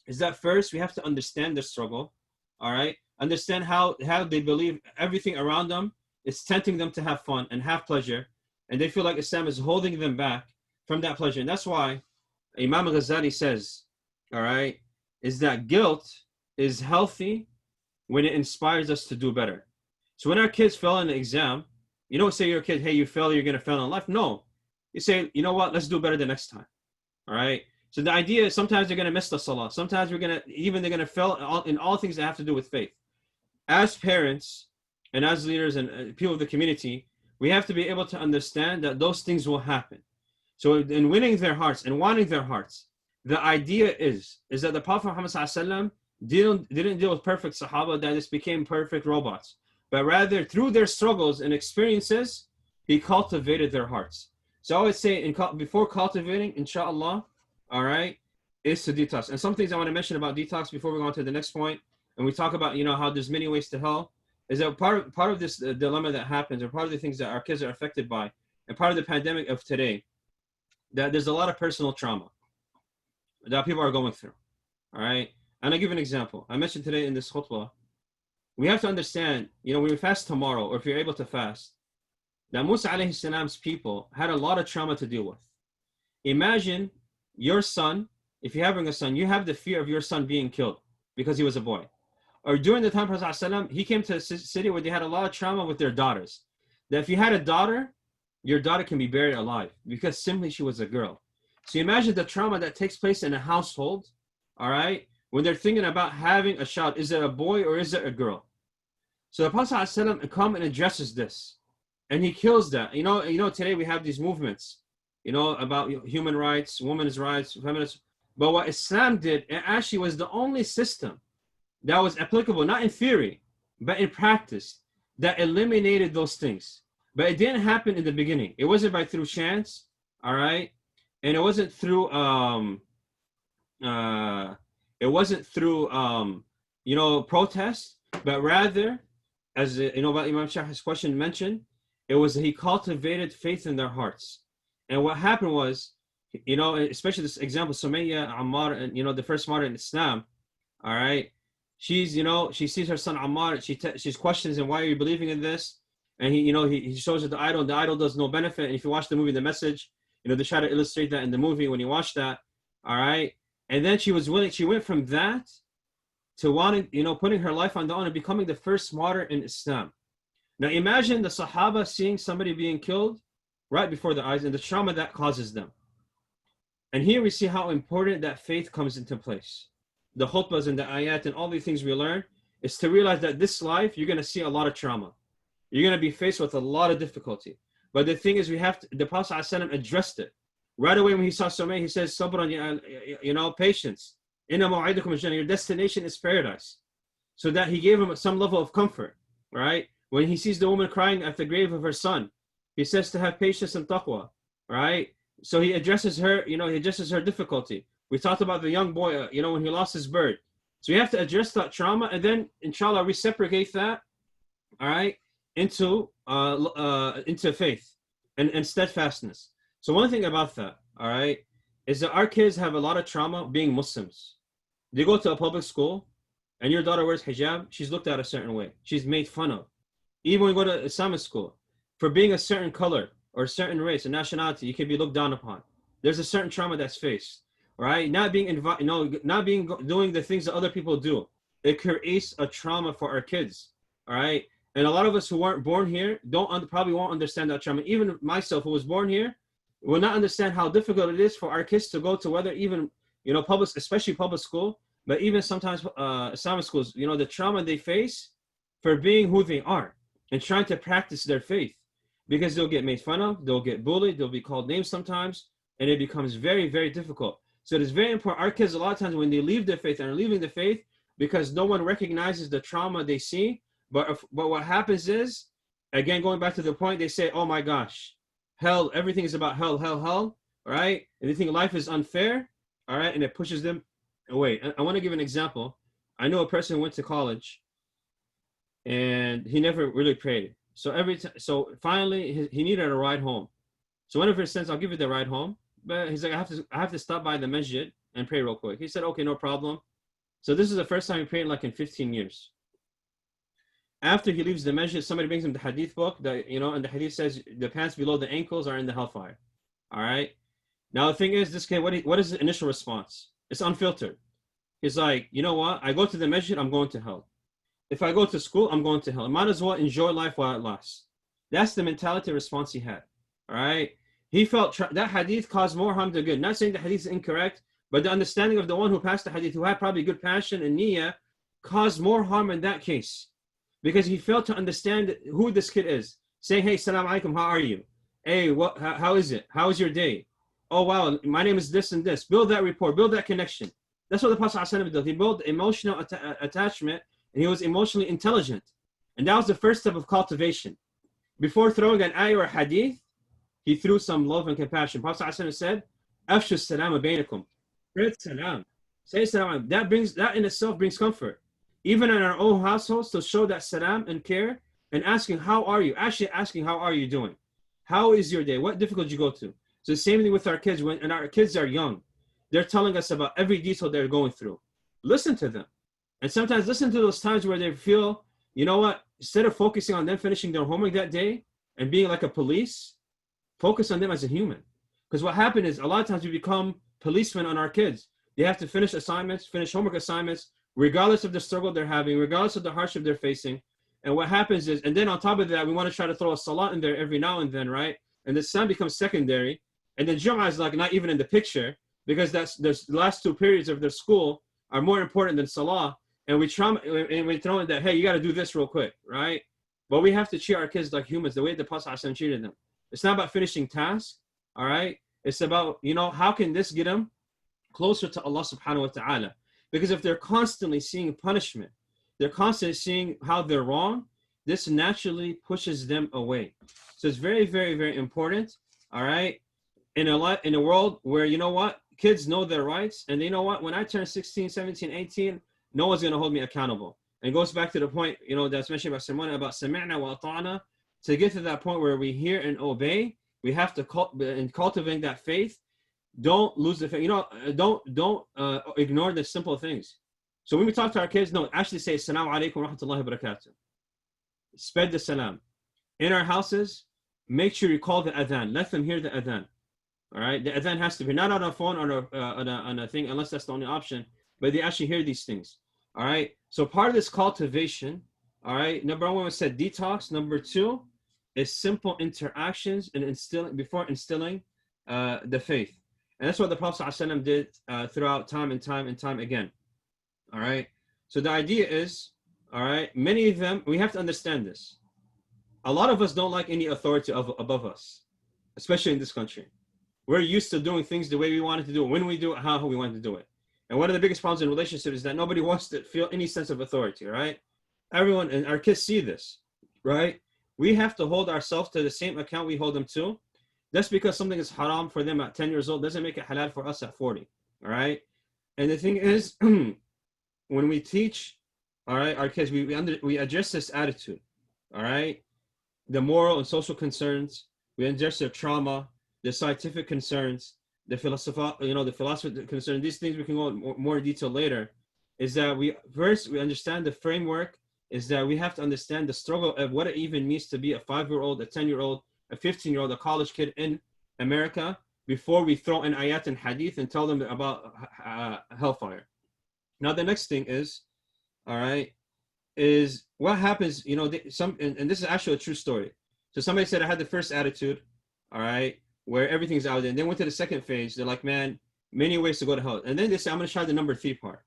is that first we have to understand the struggle, all right? Understand how they believe everything around them is tempting them to have fun and have pleasure, and they feel like Islam is holding them back from that pleasure. And that's why Imam Ghazali says, all right, is that guilt is healthy when it inspires us to do better. So when our kids fail in the exam, you don't say to your kid, hey, you fail, you're going to fail in life. No. You say, you know what, let's do better the next time. All right? So the idea is sometimes they're going to miss the salah. Sometimes they're going to fail in all things that have to do with faith. As parents and as leaders and people of the community, we have to be able to understand that those things will happen. So in winning their hearts and wanting their hearts, the idea is that the Prophet Muhammad ﷺ didn't deal with perfect Sahaba that just became perfect robots, but rather through their struggles and experiences, he cultivated their hearts. So I would say before cultivating, inshallah, all right, is to detox. And some things I want to mention about detox before we go on to the next point, and we talk about, how there's many ways to hell, is that part of this dilemma that happens, or part of the things that our kids are affected by, and part of the pandemic of today, that there's a lot of personal trauma that people are going through, all right? And I'll give an example. I mentioned today in this khutbah, we have to understand, when we fast tomorrow, or if you're able to fast, that Musa alayhi salam's people had a lot of trauma to deal with. Imagine your son, if you're having a son, you have the fear of your son being killed because he was a boy. Or during the time of Prophet, he came to a city where they had a lot of trauma with their daughters. That if you had a daughter, your daughter can be buried alive because simply she was a girl. So imagine the trauma that takes place in a household, all right, when they're thinking about having a child. Is it a boy or is it a girl? So the Prophet ﷺ comes and addresses this, and he kills that. Today we have these movements, about human rights, women's rights, feminist. But what Islam did, it actually was the only system that was applicable, not in theory, but in practice, that eliminated those things. But it didn't happen in the beginning. It wasn't through chance, all right? And it wasn't through protest, but rather, as what Imam Shah's question mentioned, it was he cultivated faith in their hearts. And what happened was, especially this example, Sumayya, Ammar, and the first martyr in Islam, all right, she sees her son Ammar, she's questions him, why are you believing in this? And he shows her the idol, and the idol does no benefit. And if you watch the movie The Message, they try to illustrate that in the movie when you watch that, all right? And then she went from that to wanting, putting her life on the line and becoming the first martyr in Islam. Now imagine the Sahaba seeing somebody being killed right before their eyes and the trauma that causes them. And here we see how important that faith comes into place. The khutbahs and the ayat and all these things we learn is to realize that this life, you're going to see a lot of trauma. You're going to be faced with a lot of difficulty. But the thing is, the Prophet ﷺ addressed it. Right away when he saw Sumayya, he says, sabran, patience. Inna maw'idukum al-jannah, your destination is paradise. So that he gave him some level of comfort, right? When he sees the woman crying at the grave of her son, he says to have patience and taqwa, right? So he addresses her, he addresses her difficulty. We talked about the young boy, when he lost his bird. So we have to address that trauma, and then, inshallah, reciprocate that, all right, into faith and steadfastness. So one thing about that, all right, is that our kids have a lot of trauma being Muslims. They go to a public school, and your daughter wears hijab, she's looked at a certain way. She's made fun of. Even when you go to Islamic school, for being a certain color or a certain race or nationality, you can be looked down upon. There's a certain trauma that's faced, right? Not being doing the things that other people do. It creates a trauma for our kids, all right? And a lot of us who weren't born here probably won't understand that trauma. Even myself, who was born here, will not understand how difficult it is for our kids to go to whether even, public, especially public school, but even sometimes Islamic schools, the trauma they face for being who they are and trying to practice their faith, because they'll get made fun of, they'll get bullied, they'll be called names sometimes, and it becomes very, very difficult. So it is very important. Our kids, a lot of times when they leave their faith and are leaving the faith because no one recognizes the trauma they see, but what happens is, again, going back to the point, they say, oh my gosh, hell, everything is about hell, all right? And they think life is unfair, all right? And it pushes them away. I want to give an example. I know a person who went to college and he never really prayed. So finally he needed a ride home. So one of his friends, I'll give you the ride home, but he's like, I have to stop by the masjid and pray real quick. He said, okay, no problem. So this is the first time he prayed like in 15 years. After he leaves the masjid, somebody brings him the hadith book that, and the hadith says the pants below the ankles are in the hellfire. All right. Now the thing is, this kid, what is the initial response? It's unfiltered. He's like, you know what? I go to the masjid, I'm going to hell. If I go to school, I'm going to hell. I might as well enjoy life while it lasts. That's the mentality response he had. All right. He felt that hadith caused more harm than good. Not saying the hadith is incorrect, but the understanding of the one who passed the hadith, who had probably good passion and niyyah, caused more harm in that case. Because he failed to understand who this kid is. Saying, hey, salam alaikum, how are you? Hey, how is it? How is your day? Oh, wow, my name is this and this. Build that rapport, build that connection. That's what the Prophet ﷺ did. He built emotional attachment, and he was emotionally intelligent. And that was the first step of cultivation. Before throwing an ayah or hadith, he threw some love and compassion. Prophet ﷺ said, Afshu salam baynakum. Spread salam. Say salam. That in itself brings comfort. Even in our own households, to show that salam and care and asking, how are you? Actually asking, how are you doing? How is your day? What difficulty you go to? So the same thing with our kids. When our kids are young, they're telling us about every detail they're going through. Listen to them. And sometimes listen to those times where they feel, you know what, instead of focusing on them finishing their homework that day and being like a police, focus on them as a human. Because what happened is a lot of times we become policemen on our kids. They have to finish assignments, finish homework assignments, regardless of the struggle they're having, regardless of the hardship they're facing. And what happens is, and then on top of that, we want to try to throw a salat in there every now and then, right? And the salam becomes secondary. And then Jum'ah is like not even in the picture, because the last 2 periods of their school are more important than salah. And we throw in that, hey, you got to do this real quick, right? But we have to treat our kids like humans, the way the Prophet ﷺ treated them. It's not about finishing tasks, all right? It's about, how can this get them closer to Allah subhanahu wa ta'ala? Because if they're constantly seeing punishment, they're constantly seeing how they're wrong, this naturally pushes them away. So it's very, very, very important, all right? In a world where, kids know their rights, and they know what, when I turn 16, 17, 18, no one's going to hold me accountable. And it goes back to the point, that's mentioned by Simona about sami'na wa ata'na. To get to that point where we hear and obey, we have to cultivate that faith. Don't lose the faith. Don't ignore the simple things. So when we talk to our kids, no, actually say, Assalamu alaikum wa rahmatullahi wa barakatuh. Spread the salam. In our houses, make sure you call the adhan. Let them hear the adhan. All right? The adhan has to be not on a phone or on a thing, unless that's the only option, but they actually hear these things. All right? So part of this cultivation, all right, number one, we said detox. Number two is simple interactions and instilling the faith. And that's what the Prophet ﷺ did throughout time and time again. All right. So the idea is, all right, many of them, we have to understand this. A lot of us don't like any authority above us, especially in this country. We're used to doing things the way we wanted to do it, when we do it, how we want to do it. And one of the biggest problems in relationships is that nobody wants to feel any sense of authority, right? Everyone, and our kids see this, right? We have to hold ourselves to the same account we hold them to. Just because something is haram for them at 10 years old doesn't make it halal for us at 40, all right? And the thing is, when we teach, all right, our kids, we address this attitude, all right? The moral and social concerns, we address their trauma, the scientific concerns, the philosophy concerns. These things we can go in more detail later. Is that we understand the framework. Is that we have to understand the struggle of what it even means to be a 5-year-old, a 10-year-old, a 15-year-old, a college kid in America before we throw in ayat and hadith and tell them about hellfire. Now the next thing is, all right, is what happens, and this is actually a true story. So somebody said I had the first attitude, all right, where everything's out there, and then went to the second phase. They're like, man, many ways to go to hell. And then they say, I'm going to try the number 3 part.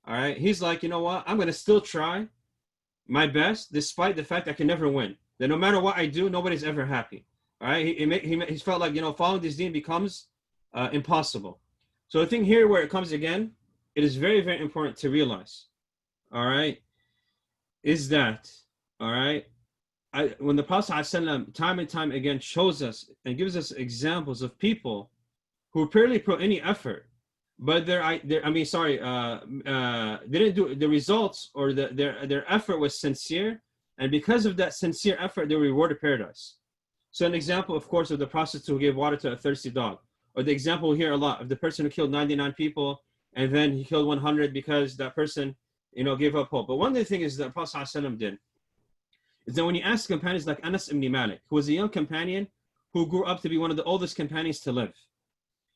All right. He's like, you know what? I'm going to still try my best, despite the fact I can never win. That no matter what I do, nobody's ever happy. All right. He felt like, following this deen becomes impossible. So the thing here where it comes again, it is very, very important to realize, all right, is that, all right, when the Prophet ﷺ time and time again shows us and gives us examples of people who barely put any effort, but they didn't do the results, or their effort was sincere, and because of that sincere effort, they were rewarded paradise. So an example, of course, of the prostitute who gave water to a thirsty dog, or the example we hear a lot of the person who killed 99 people and then he killed 100 because that person, gave up hope. But one of the things that Prophet ﷺ did is that when he asked companions like Anas ibn Malik, who was a young companion who grew up to be one of the oldest companions to live,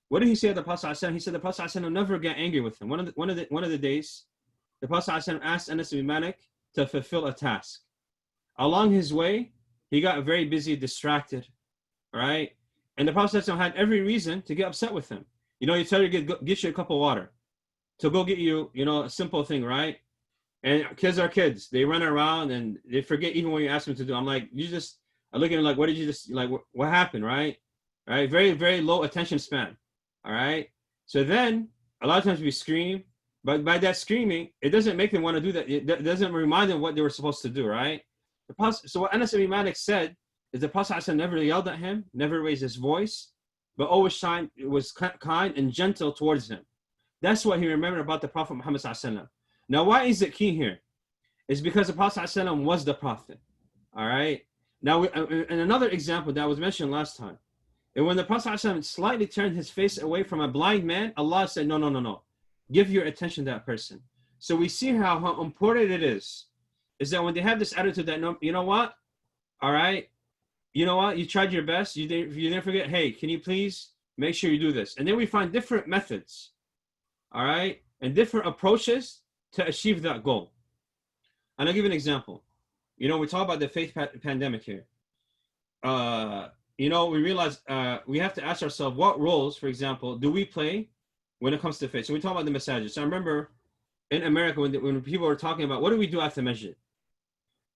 what did he say to the Prophet ﷺ? He said the Prophet ﷺ never got angry with him. One of the days, the Prophet ﷺ asked Anas ibn Malik to fulfill a task. Along his way, he got very busy, distracted, right? And the Prophet ﷺ had every reason to get upset with him. You tell you get you a cup of water to go get you, a simple thing, right? And kids are kids. They run around and they forget even what you ask them to do. I'm like, I look at him like, what did you just, like, what happened, right? Right? Very, very low attention span, all right? So then, a lot of times we scream, but by that screaming, it doesn't make them want to do that. It doesn't remind them what they were supposed to do, right? So what Anas ibn Malik said is the Prophet never yelled at him, never raised his voice, but always was kind and gentle towards him. That's what he remembered about the Prophet Muhammad ﷺ. Now, why is it key here? It's because the Prophet ﷺ was the Prophet. All right. Now, and another example that was mentioned last time, and when the Prophet ﷺ slightly turned his face away from a blind man, Allah said, no. Give your attention to that person. So we see how important it is that when they have this attitude that, no, you know what? All right. You know what? You tried your best. You didn't forget, hey, can you please make sure you do this? And then we find different methods, all right, and different approaches to achieve that goal. And I'll give you an example. We talk about the faith pandemic here. We realize we have to ask ourselves what roles, for example, do we play when it comes to faith? So we talk about the masajid. So I remember in America when people were talking about what do we do after masjid?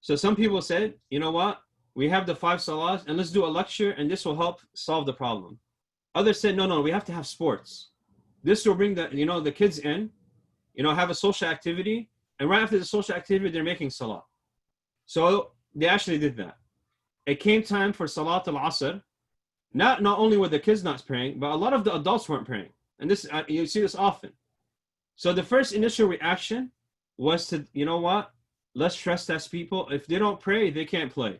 So some people said, you know what? We have the 5 salahs and let's do a lecture and this will help solve the problem. Others said, no, we have to have sports. This will bring the kids in, have a social activity, and right after the social activity, they're making salah. So they actually did that. It came time for Salat al-Asr. Not only were the kids not praying, but a lot of the adults weren't praying. And this, you see this often. So the first initial reaction was to, let's stress test people. If they don't pray, they can't play.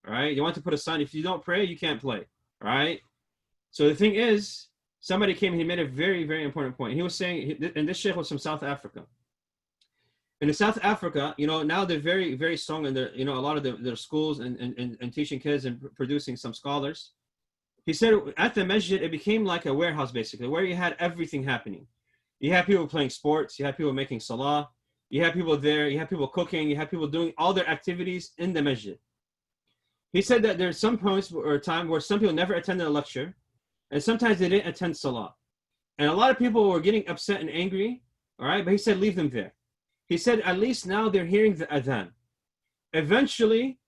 All right? You want to put a sign, if you don't pray, you can't play. All right? So the thing is, somebody came and he made a very, very important point. He was saying, and this sheikh was from South Africa. And in South Africa, now they're very, very strong in their, a lot of their schools and teaching kids and producing some scholars. He said at the masjid, it became like a warehouse, basically, where you had everything happening. You had people playing sports, you had people making salah, you had people there, you had people cooking, you had people doing all their activities in the masjid. He said that there's some points or time where some people never attended a lecture, and sometimes they didn't attend salah. And a lot of people were getting upset and angry, all right? But he said, leave them there. He said, at least now they're hearing the adhan. Eventually,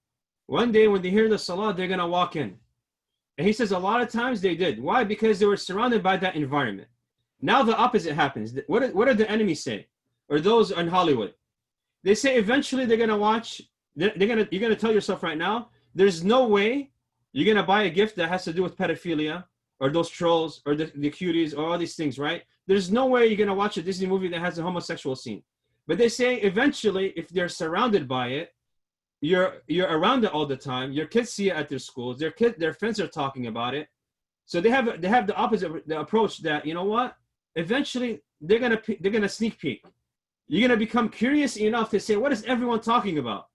one day when they hear the salah, they're going to walk in. And he says a lot of times they did. Why? Because they were surrounded by that environment. Now the opposite happens. What do the enemies say? Or those in Hollywood? They say eventually they're gonna watch. You're gonna tell yourself right now, there's no way you're gonna buy a gift that has to do with pedophilia or those trolls or the cuties or all these things, right? There's no way you're gonna watch a Disney movie that has a homosexual scene. But they say eventually, if they're surrounded by it, you're around it all the time. Your kids see it at their schools. Their friends are talking about it. So they have the opposite the approach that, you know what? Eventually they're gonna sneak peek. You're gonna become curious enough to say, what is everyone talking about?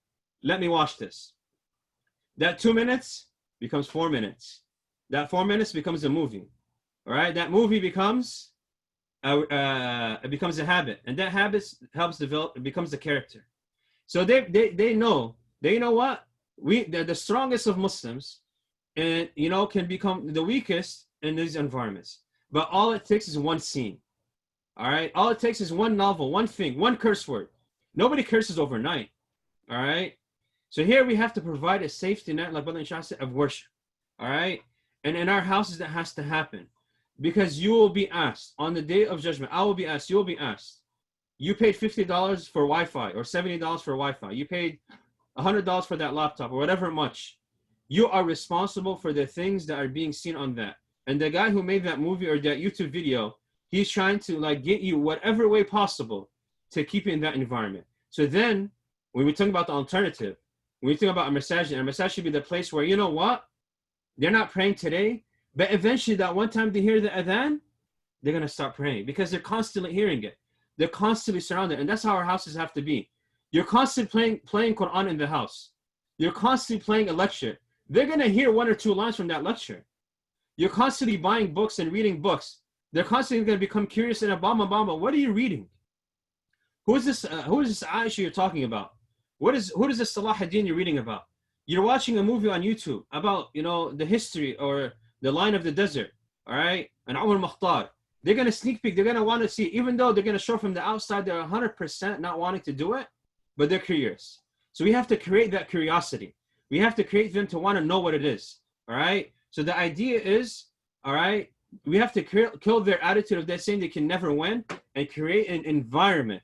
Let me watch this. That 2 minutes becomes 4 minutes. That 4 minutes becomes a movie. All right, that movie becomes it becomes a habit, and that habit helps develop. It becomes a character. So they know what they're the strongest of Muslims, and can become the weakest in these environments. But all it takes is one scene. All right, all it takes is one novel, one thing, one curse word. Nobody curses overnight. All right. So here we have to provide a safety net, like Brother Inshirah said, of worship. All right. And in our houses, that has to happen. Because you will be asked on the day of judgment. I will be asked. You will be asked. You paid $50 for Wi-Fi or $70 for Wi-Fi. You paid $100 for that laptop or whatever much. You are responsible for the things that are being seen on that. And the guy who made that movie or that YouTube video, he's trying to get you whatever way possible to keep you in that environment. So then when we talk about the alternative, when we think about a masajid should be the place where, you know what? They're not praying today, but eventually that one time they hear the adhan, they're going to start praying because they're constantly hearing it. They're constantly surrounded. And that's how our houses have to be. You're constantly playing Quran in the house. You're constantly playing a lecture. They're going to hear 1 or 2 lines from that lecture. You're constantly buying books and reading books. They're constantly going to become curious and Obama, what are you reading? Who is this Aisha you're talking about? Who is this Salah ad-Din you're reading about? You're watching a movie on YouTube about, the history or the line of the desert, all right? And Umar Mukhtar. They're going to sneak peek. They're going to want to see, even though they're going to show from the outside, they're 100% not wanting to do it, but they're curious. So we have to create that curiosity. We have to create them to want to know what it is, all right? So the idea is, all right, we have to kill their attitude of that saying they can never win and create an environment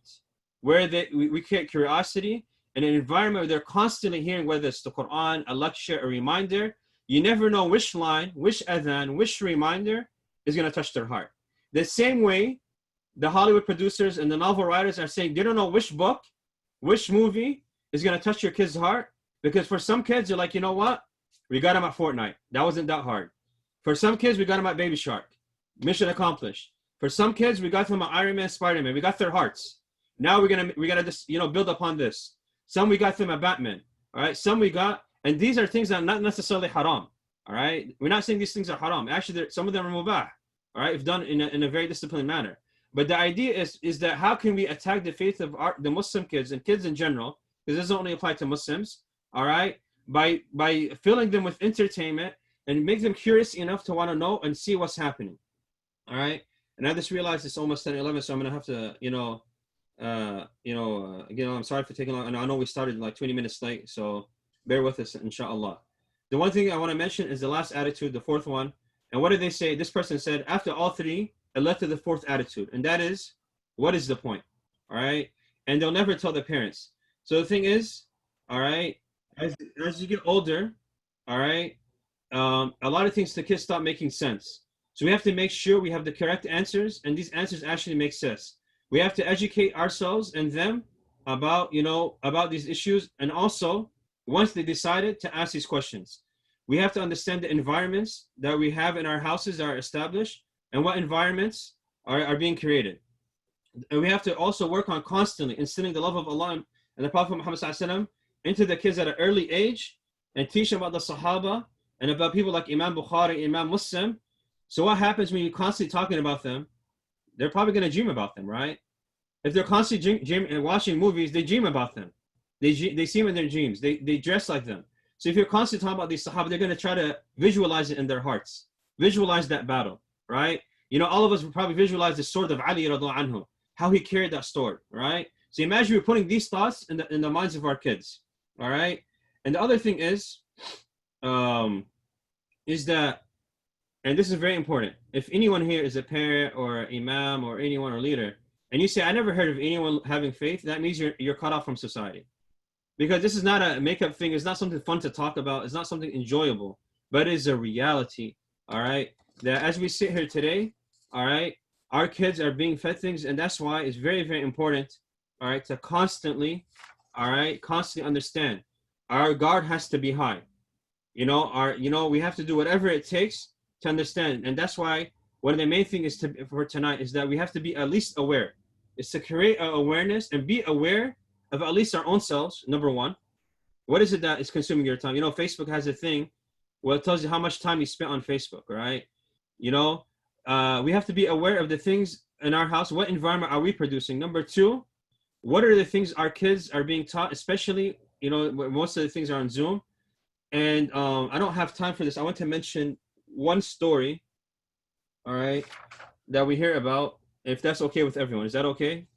where we create curiosity and an environment where they're constantly hearing, whether it's the Quran, a lecture, a reminder. You never know which line, which adhan, which reminder is going to touch their heart. The same way the Hollywood producers and the novel writers are saying they don't know which book, which movie is going to touch your kid's heart. Because for some kids, you're like, you know what? We got them at Fortnite. That wasn't that hard. For some kids, we got them at Baby Shark. Mission accomplished. For some kids, we got them at Iron Man, Spider-Man. We got their hearts. Now we're gonna just build upon this. Some we got them at Batman. All right. Some we got, and these are things that are not necessarily haram. All right. We're not saying these things are haram. Actually, some of them are mubah. All right, if done in a very disciplined manner. But the idea is that how can we attack the faith of the Muslim kids and kids in general? Because this doesn't only apply to Muslims. All right, by filling them with entertainment and make them curious enough to want to know and see what's happening. All right, and I just realized it's almost 10:11, so I'm gonna have to again, I'm sorry for taking long, and I know we started like 20 minutes late, so bear with us, inshallah. The one thing I want to mention is the last attitude, the fourth one. And what did they say? This person said, after all three, it led to the fourth attitude, and that is, what is the point? All right, and they'll never tell their parents. So the thing is, all right, as you get older, all right, a lot of things, the kids stop making sense. So we have to make sure we have the correct answers, and these answers actually make sense. We have to educate ourselves and them about these issues, and also once they decided to ask these questions, we have to understand the environments that we have in our houses that are established and what environments are being created. And we have to also work on constantly instilling the love of Allah and the Prophet Muhammad ﷺ into the kids at an early age and teach them about the Sahaba and about people like Imam Bukhari, Imam Muslim. So what happens when you're constantly talking about them? They're probably going to dream about them, right? If they're constantly watching movies, they dream about them. They see them in their dreams. They dress like them. So if you're constantly talking about these Sahaba, they're going to try to visualize it in their hearts. Visualize that battle, right? All of us would probably visualize the sword of Ali radiallahu anhu, how he carried that sword, right? So imagine we're putting these thoughts in the minds of our kids, all right? And the other thing is that and this is very important. If anyone here is a parent or imam or anyone or leader, and you say, I never heard of anyone having faith, that means you're cut off from society. Because this is not a makeup thing. It's not something fun to talk about. It's not something enjoyable, but it is a reality, all right? That as we sit here today, all right, our kids are being fed things, and that's why it's very, very important, all right, to constantly understand. Our guard has to be high. We have to do whatever it takes to understand. And that's why one of the main things for tonight is that we have to be at least aware. Is to create an awareness and be aware of at least our own selves, number one. What is it that is consuming your time? Facebook has a thing where it tells you how much time you spent on Facebook, right? We have to be aware of the things in our house. What environment are we producing? Number two, what are the things our kids are being taught, especially, most of the things are on Zoom. And I don't have time for this. I want to mention one story, all right, that we hear about, if that's okay with everyone. Is that okay?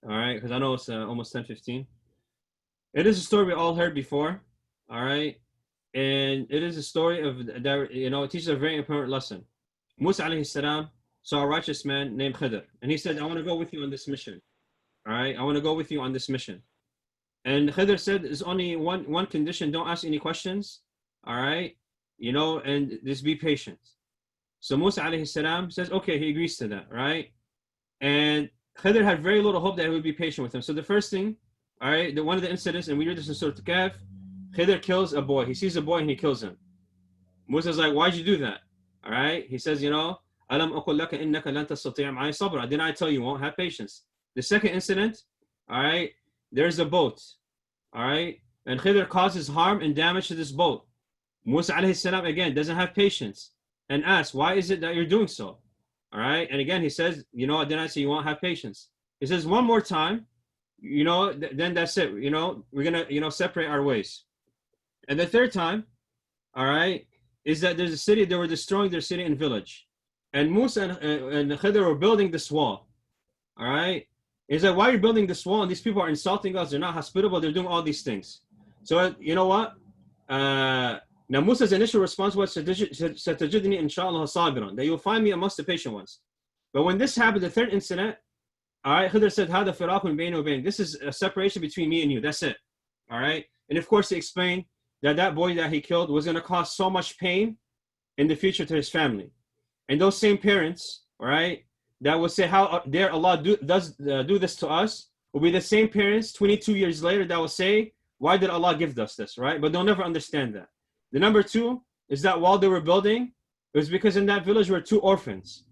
All right, because I know it's almost 10:15. It is a story we all heard before, all right? And it is a story of that, it teaches a very important lesson. Musa alayhi salam saw a righteous man named Khidr, and he said, I want to go with you on this mission. All right, I want to go with you on this mission. And Khidr said, there's only one condition, don't ask any questions, all right? And just be patient. So Musa alayhi salam says, okay, he agrees to that, right? And Khidr had very little hope that he would be patient with him. So the first thing, all right, one of the incidents, and we read this in Surah Kahf, Khidr kills a boy. He sees a boy and he kills him. Musa's like, why'd you do that? All right, he says, Alam aqul laka innaka lan tastati' ma'i sabra. Didn't I tell you won't have patience? The second incident, all right, there's a boat, all right, and Khidr causes harm and damage to this boat. Musa alayhi salam again doesn't have patience and asks, why is it that you're doing so? All right, and again he says, didn't I say you won't have patience? He says one more time, then that's it. We're gonna separate our ways. And the third time, all right, is that there's a city, they were destroying their city and village, and Musa and Khidr were building this wall. All right, he's like, why are you building this wall? And these people are insulting us. They're not hospitable. They're doing all these things. So you know what? Now Musa's initial response was, "Satajidni inshallah sabiran," that you'll find me amongst the patient ones. But when this happened, the third incident, all right, Khidr said, "Hada firaqun bayni wa bayn." This is a separation between me and you. That's it. All right. And of course, he explained that boy that he killed was going to cause so much pain in the future to his family, and those same parents, all right, that will say, "How dare Allah do this to us?" will be the same parents 22 years later that will say, "Why did Allah give us this?" Right? But they'll never understand that. The number two is that while they were building, it was because in that village were two orphans.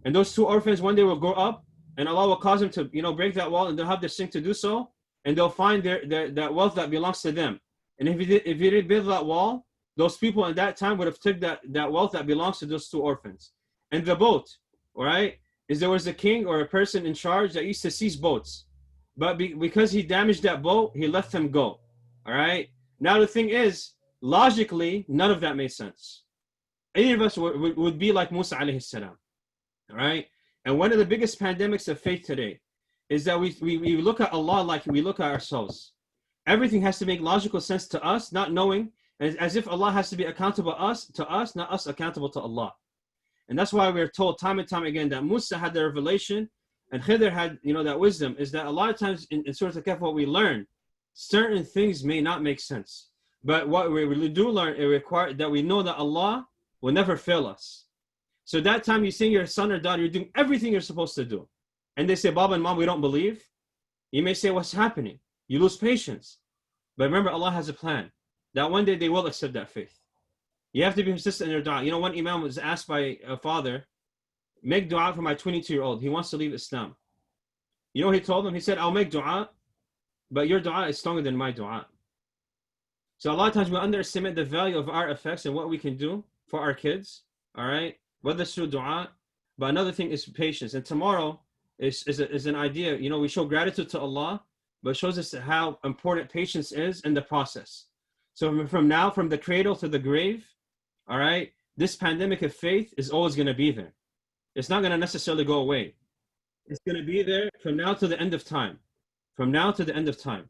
And those two orphans, one day will grow up and Allah will cause them to, break that wall, and they'll have the strength to do so. And they'll find that wealth that belongs to them. And if you didn't build that wall, those people at that time would have took that wealth that belongs to those two orphans. And the boat, all right, is there was a king or a person in charge that used to seize boats. But because he damaged that boat, he let them go. All right. Now the thing is, logically, none of that made sense. Any of us would be like Musa alayhi salam. All right. And one of the biggest pandemics of faith today is that we look at Allah like we look at ourselves. Everything has to make logical sense to us, not knowing, as if Allah has to be accountable to us, not us accountable to Allah. And that's why we're told time and time again that Musa had the revelation and Khidr had, that wisdom, is that a lot of times in Surah Al-Kahf, what we learn, certain things may not make sense. But what we really do learn, it requires that we know that Allah will never fail us. So that time you see your son or daughter, you're doing everything you're supposed to do. And they say, Baba and Mom, we don't believe. You may say, what's happening? You lose patience. But remember, Allah has a plan. That one day they will accept that faith. You have to be persistent in your dua. One Imam was asked by a father, make dua for my 22-year-old. He wants to leave Islam. You know what he told him? He said, I'll make dua, but your dua is stronger than my dua. So a lot of times we underestimate the value of our effects and what we can do for our kids, all right? Whether it's through dua, but another thing is patience. And tomorrow is an idea, we show gratitude to Allah, but it shows us how important patience is in the process. So from the cradle to the grave, all right, this pandemic of faith is always going to be there. It's not going to necessarily go away. It's going to be there from now to the end of time. From now to the end of time.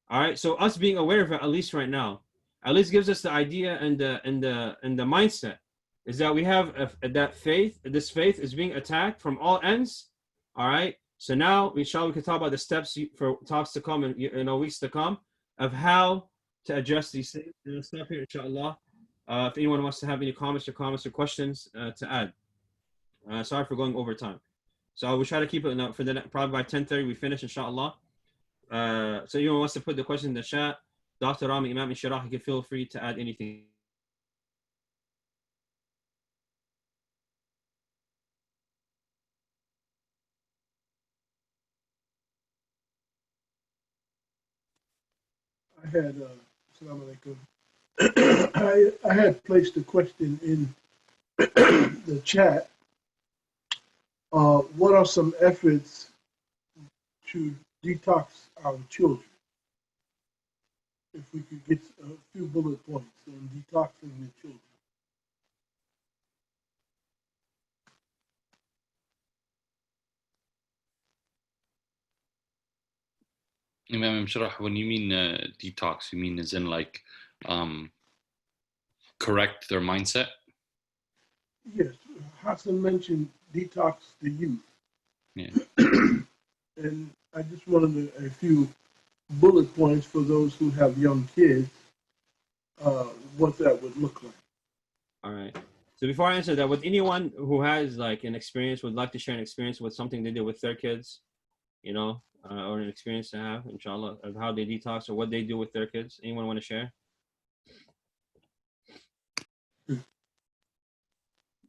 All right, so us being aware of it, at least right now, at least gives us the idea and the mindset is that we have that faith. This faith is being attacked from all ends. All right. So now, inshallah, we can talk about the steps for talks to come and weeks to come of how to address these things. And we'll stop here, inshallah. If anyone wants to have any comments or questions to add. Sorry for going over time. So we try to keep it for the probably by 10:30 we finish, inshallah. So anyone wants to put the question in the chat, Dr. Ramy, Imam, Inshirah, you can feel free to add anything. I had, Assalamu alaikum. I had placed a question in the chat. What are some efforts to detox our children? If we could get a few bullet points on detoxing the children. Imam Inshirah, when you mean detox, you mean as in like correct their mindset? Yes, Hassan mentioned Detox the Youth. Yeah. And I just wanted a few bullet points for those who have young kids, what that would look like. All right. So before I answer that, with anyone who has like an experience, would like to share an experience with something they did with their kids, or an experience to have, inshallah, of how they detox or what they do with their kids. Anyone want to share?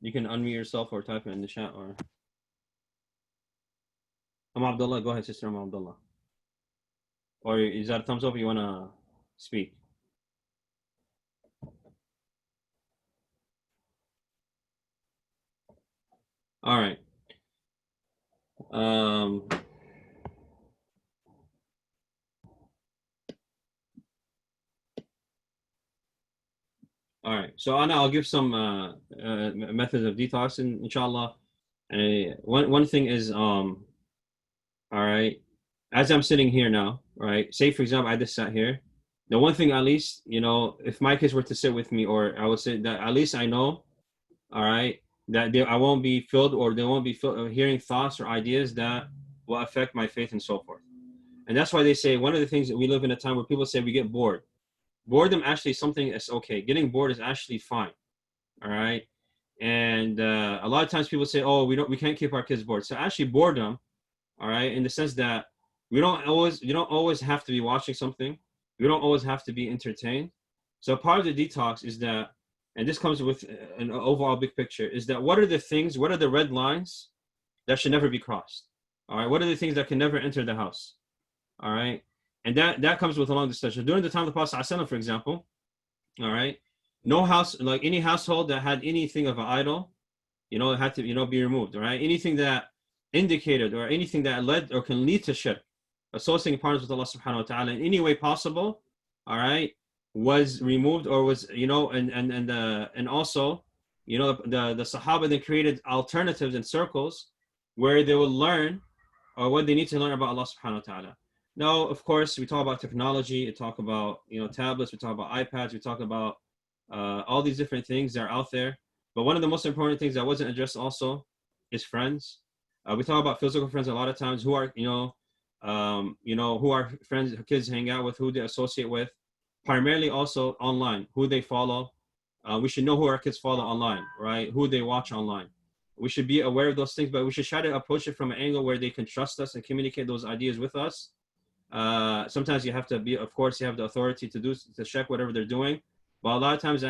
You can unmute yourself or type it in the chat. Or Abdullah, go ahead, Sister Abdullah. Or is that a thumbs up? Or you want to speak? All right. All right. So Anna, I'll give some methods of detoxing, inshallah. One thing is, all right, as I'm sitting here now, right? Say for example, I just sat here. The one thing, at least, if my kids were to sit with me, or I would say that at least I know, all right, that I won't be filled, or they won't be hearing thoughts or ideas that will affect my faith and so forth. And that's why they say one of the things that we live in a time where people say we get bored. Boredom actually is something that's okay. Getting bored is actually fine. All right. And a lot of times people say, oh, we can't keep our kids bored. So actually boredom, all right, in the sense that you don't always have to be watching something. You don't always have to be entertained. So part of the detox is that, and this comes with an overall big picture, is that what are the red lines that should never be crossed? All right. What are the things that can never enter the house? All right. And that comes with a long discussion. During the time of the Prophet ﷺ, for example, all right, no house, like any household that had anything of an idol, it had to, be removed. All right. Anything that indicated or anything that led or can lead to shirk, associating partners with Allah subhanahu wa ta'ala in any way possible, all right, was removed, or was, and also, the Sahaba then created alternatives and circles where they will learn or what they need to learn about Allah subhanahu wa ta'ala. Now, of course, we talk about technology, we talk about, tablets, we talk about iPads, we talk about all these different things that are out there. But one of the most important things that wasn't addressed also is friends. We talk about physical friends a lot of times, who are, who our friends, kids hang out with, who they associate with. Primarily also online, who they follow. We should know who our kids follow online, right? Who they watch online. We should be aware of those things, but we should try to approach it from an angle where they can trust us and communicate those ideas with us. Sometimes you have to be, of course, you have the authority to check whatever they're doing. But a lot of times,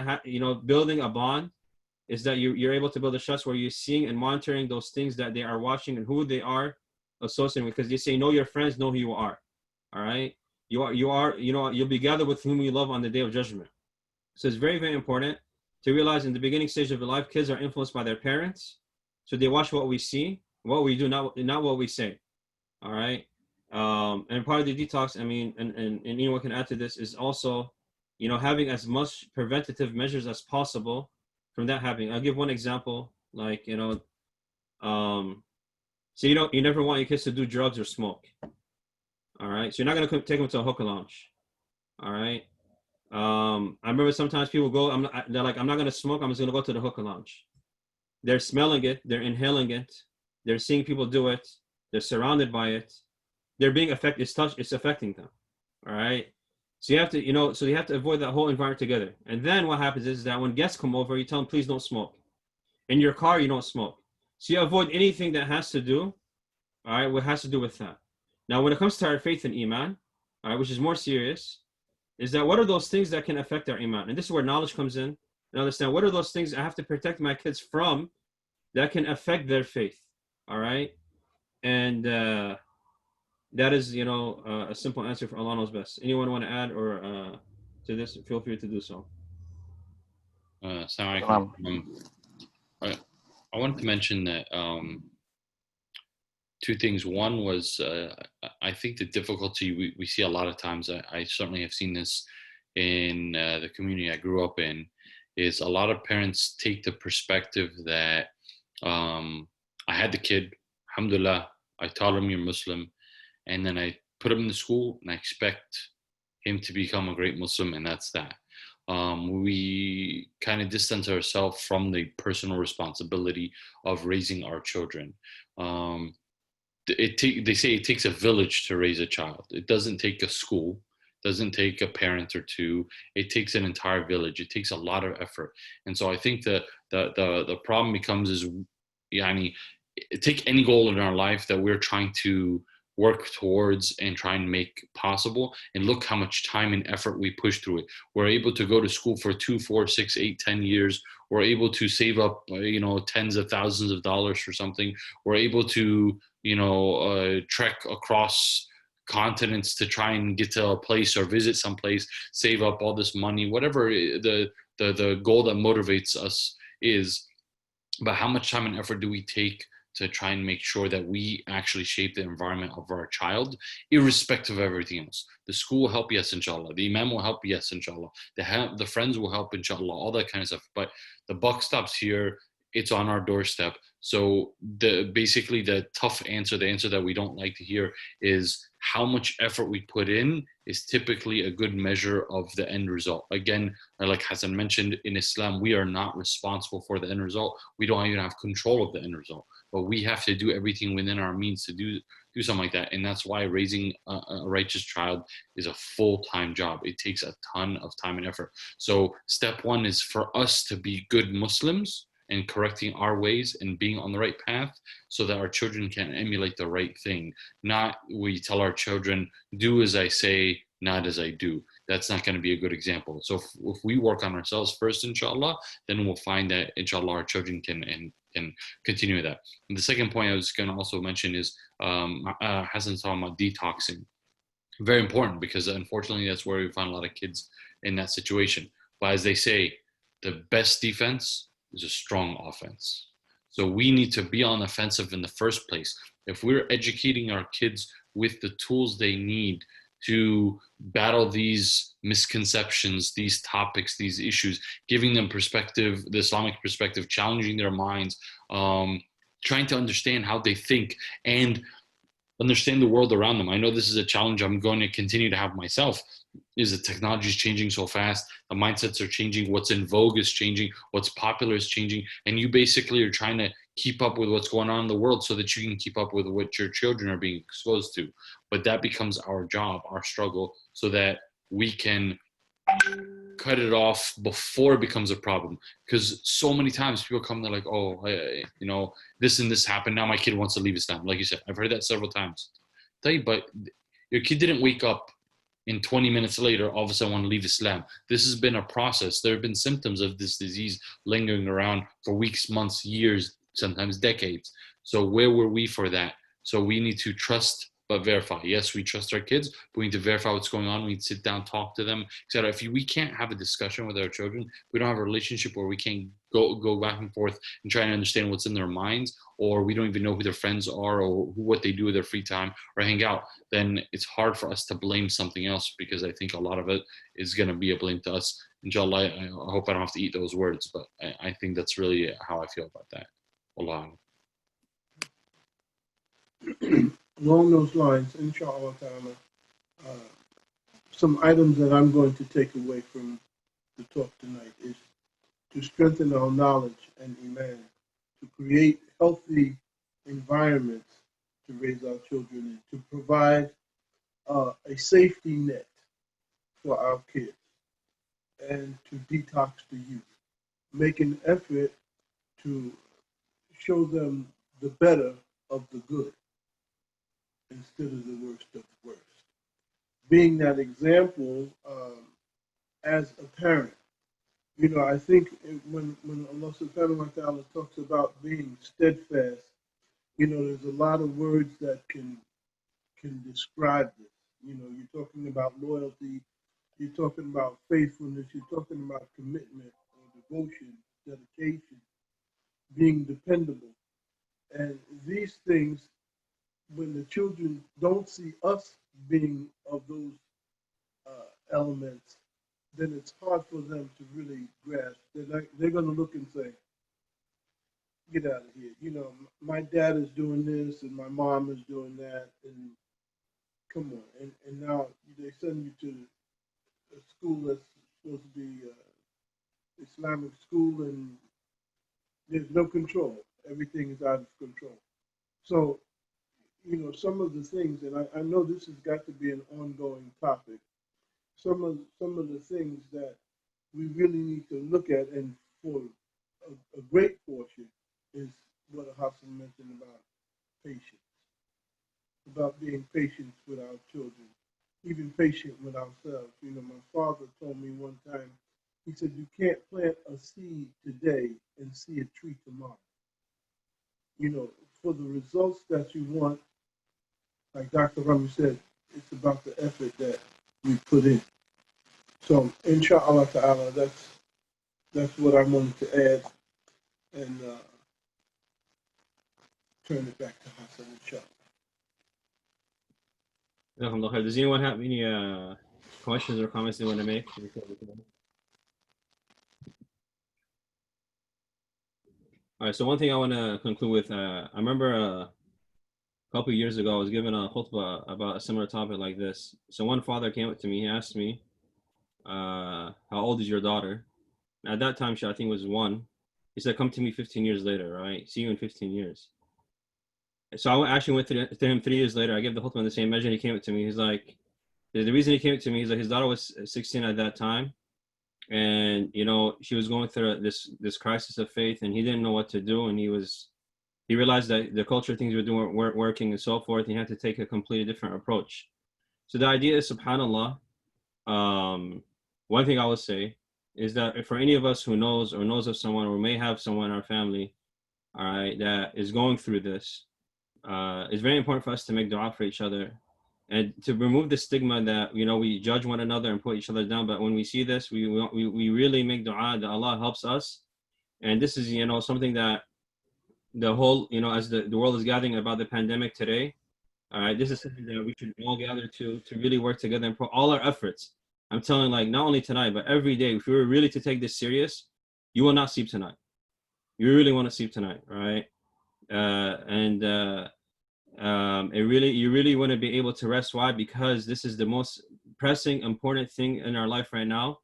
building a bond is that you're able to build a trust where you're seeing and monitoring those things that they are watching and who they are associating with. Because they say, know your friends, know who you are. All right. You'll be gathered with whom you love on the day of judgment. So it's very, very important to realize in the beginning stage of your life, kids are influenced by their parents. So they watch what we see, what we do, not what we say. All right. And part of the detox, I mean, and anyone can add to this, is also, having as much preventative measures as possible from that happening. I'll give one example, like, so you never want your kids to do drugs or smoke. All right. So you're not going to take them to a hookah lounge. All right. I remember sometimes people go, they're like, I'm not going to smoke. I'm just going to go to the hookah lounge. They're smelling it. They're inhaling it. They're seeing people do it. They're surrounded by it. They're being affected. It's affecting them. All right. So you have to, so you have to avoid that whole environment together. And then what happens is that when guests come over, you tell them, please don't smoke. In your car, you don't smoke. So you avoid anything that has to do, all right, what has to do with that. Now, when it comes to our faith and Iman, all right, which is more serious, is that what are those things that can affect our Iman? And this is where knowledge comes in. And understand what are those things I have to protect my kids from that can affect their faith, all right? And that is, a simple answer for Allah knows best. Anyone want to add or to this? Feel free to do so. Assalamu alaikum. I wanted to mention that two things. One was I think the difficulty we see a lot of times, I certainly have seen this in the community I grew up in, is a lot of parents take the perspective that I had the kid, alhamdulillah, I taught him you're Muslim, and then I put him in the school and I expect him to become a great Muslim, and that's that. We kind of distance ourselves from the personal responsibility of raising our children. They say it takes a village to raise a child. It doesn't take a school, doesn't take a parent or two. It takes an entire village. It takes a lot of effort. And so I think the problem becomes is, take any goal in our life that we're trying to work towards and try and make possible, and look how much time and effort we push through it. We're able to go to school for 2, 4, 6, 8, 10 years. We're able to save up, tens of thousands of dollars for something. We're able to, trek across continents to try and get to a place or visit some place, save up all this money, whatever the goal that motivates us is. But how much time and effort do we take to try and make sure that we actually shape the environment of our child, irrespective of everything else? The school will help, yes, inshallah. The Imam will help, yes, inshallah. The friends will help, inshallah, all that kind of stuff. But the buck stops here. It's on our doorstep. So basically the tough answer, the answer that we don't like to hear, is how much effort we put in is typically a good measure of the end result. Again, like Hassan mentioned, in Islam, we are not responsible for the end result. We don't even have control of the end result, but we have to do everything within our means to do something like that. And that's why raising a righteous child is a full-time job. It takes a ton of time and effort. So step one is for us to be good Muslims and correcting our ways and being on the right path so that our children can emulate the right thing. Not we tell our children, do as I say, not as I do. That's not going to be a good example. So if we work on ourselves first, inshallah, then we'll find that, inshallah, our children can continue that. And the second point I was going to also mention is Hassan's talking about detoxing. Very important, because unfortunately that's where we find a lot of kids in that situation. But as they say, the best defense is a strong offense. So we need to be on offensive in the first place. If we're educating our kids with the tools they need to battle these misconceptions, these topics, these issues, giving them perspective, the Islamic perspective, challenging their minds, trying to understand how they think and understand the world around them. I know this is a challenge I'm going to continue to have myself, is the technology is changing so fast, the mindsets are changing, what's in vogue is changing, what's popular is changing, and you basically are trying to keep up with what's going on in the world so that you can keep up with what your children are being exposed to. But that becomes our job, our struggle, so that we can cut it off before it becomes a problem. Because so many times people come, they're like, oh, this and this happened, now my kid wants to leave Islam. Like you said, I've heard that several times. Tell you, but your kid didn't wake up and 20 minutes later, all of a sudden want to leave Islam. This has been a process. There have been symptoms of this disease lingering around for weeks, months, years, sometimes decades. So where were we for that? So we need to trust but verify. Yes, we trust our kids, but we need to verify what's going on. We need to sit down, talk to them, etc. If we can't have a discussion with our children, we don't have a relationship where we can go back and forth and try and understand what's in their minds, or we don't even know who their friends are or what they do with their free time or hang out, then it's hard for us to blame something else, because I think a lot of it is going to be a blame to us. Inshallah, I hope I don't have to eat those words, but I think that's really how I feel about that. Allah. Along those lines, inshallah ta'ala, some items that I'm going to take away from the talk tonight is to strengthen our knowledge and Iman, to create healthy environments to raise our children in, to provide a safety net for our kids, and to detox the youth. Make an effort to show them the better of the good instead of the worst of the worst. Being that example as a parent, you know, I think when Allah subhanahu wa ta'ala talks about being steadfast, you know, there's a lot of words that can describe this. You know, you're talking about loyalty, you're talking about faithfulness, you're talking about commitment or devotion, dedication, being dependable. And these things, when the children don't see us being of those elements, then it's hard for them to really grasp. They're going to look and say, get out of here. You know, my dad is doing this and my mom is doing that, and come on. And now they send you to a school that's supposed to be Islamic school, and there's no control. Everything is out of control. So, you know, some of the things, and I know this has got to be an ongoing topic, some of the things that we really need to look at, and for a great portion is what Hassan mentioned about patience, about being patient with our children, even patient with ourselves. You know, my father told me one time, he said, you can't plant a seed today and see a tree tomorrow. You know, for the results that you want, like Dr. Ramy said, it's about the effort that we put in. So, inshallah ta'ala, that's what I wanted to add, and turn it back to Hassan, inshallah. Does anyone have any questions or comments they want to make? All right, so one thing I want to conclude with, I remember a couple of years ago, I was given a khutbah about a similar topic like this. So one father came up to me, he asked me, how old is your daughter? At that time, she I think was 1. He said, come to me 15 years later, right? See you in 15 years. So I actually went to him 3 years later. I gave the khutbah in the same measure. He came up to me. He's like, the reason he came up to me, he's like, his daughter was 16 at that time. And, you know, she was going through this crisis of faith, and he didn't know what to do. And he realized that the culture things we were doing weren't working and so forth. And he had to take a completely different approach. So the idea is, subhanAllah, one thing I would say is that for any of us who knows of someone or may have someone in our family, all right, that is going through this, it's very important for us to make dua for each other and to remove the stigma that, you know, we judge one another and put each other down. But when we see this, we really make dua that Allah helps us. And this is, you know, something that the whole, you know, as the world is gathering about the pandemic today, all right, this is something that we should all gather to really work together and put all our efforts. I'm telling, like, not only tonight, but every day, if we were really to take this serious, you will not sleep tonight. You really want to sleep tonight, right? You really want to be able to rest. Why? Because this is the most pressing, important thing in our life right now,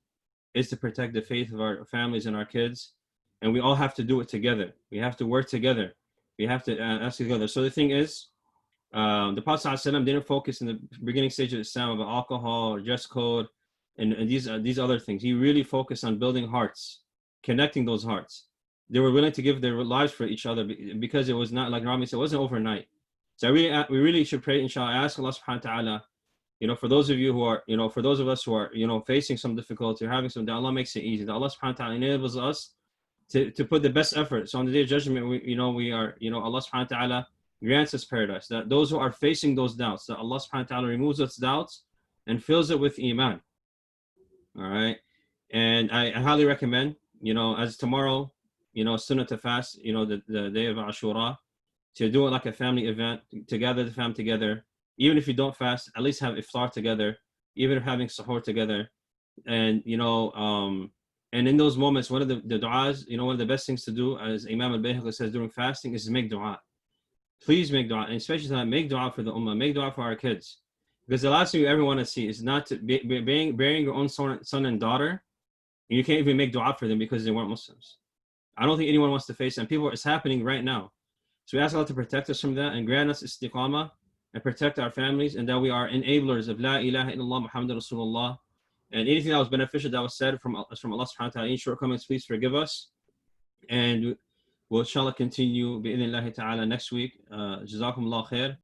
is to protect the faith of our families and our kids. And we all have to do it together. We have to work together. We have to ask together. So the thing is, the Prophet ﷺ didn't focus in the beginning stage of Islam about alcohol or dress code and these other things. He really focused on building hearts, connecting those hearts. They were willing to give their lives for each other because it was not, like Ramy said, it wasn't overnight. So we really should pray, inshallah, ask Allah subhanahu wa ta'ala, you know, for those of you who are, you know, for those of us who are, you know, facing some difficulty or having some, that Allah makes it easy, that Allah subhanahu wa ta'ala enables us to put the best effort. So on the day of judgment, we are, you know, Allah subhanahu wa ta'ala grants us paradise. That those who are facing those doubts, that Allah subhanahu wa ta'ala removes those doubts and fills it with Iman. All right. And I highly recommend, you know, as tomorrow, you know, sunnah to fast, you know, the day of Ashura, to do it like a family event, to gather the family together. Even if you don't fast, at least have iftar together, even if having suhoor together. And, you know, and in those moments, one of the du'as, you know, one of the best things to do, as Imam al-Bayhaqi says during fasting, is to make dua. Please make dua, and especially tonight, make dua for the ummah, make dua for our kids. Because the last thing you ever want to see is not to burying your own son and daughter, and you can't even make dua for them because they weren't Muslims. I don't think anyone wants to face that. It's happening right now. So we ask Allah to protect us from that and grant us istiqamah and protect our families, and that we are enablers of La ilaha illallah Muhammad Rasulullah. And anything that was beneficial that was said from Allah subhanahu wa ta'ala, any shortcomings, please forgive us. And we'll inshallah continue bi-idhnillahi ta'ala next week. Jazakumullah khair.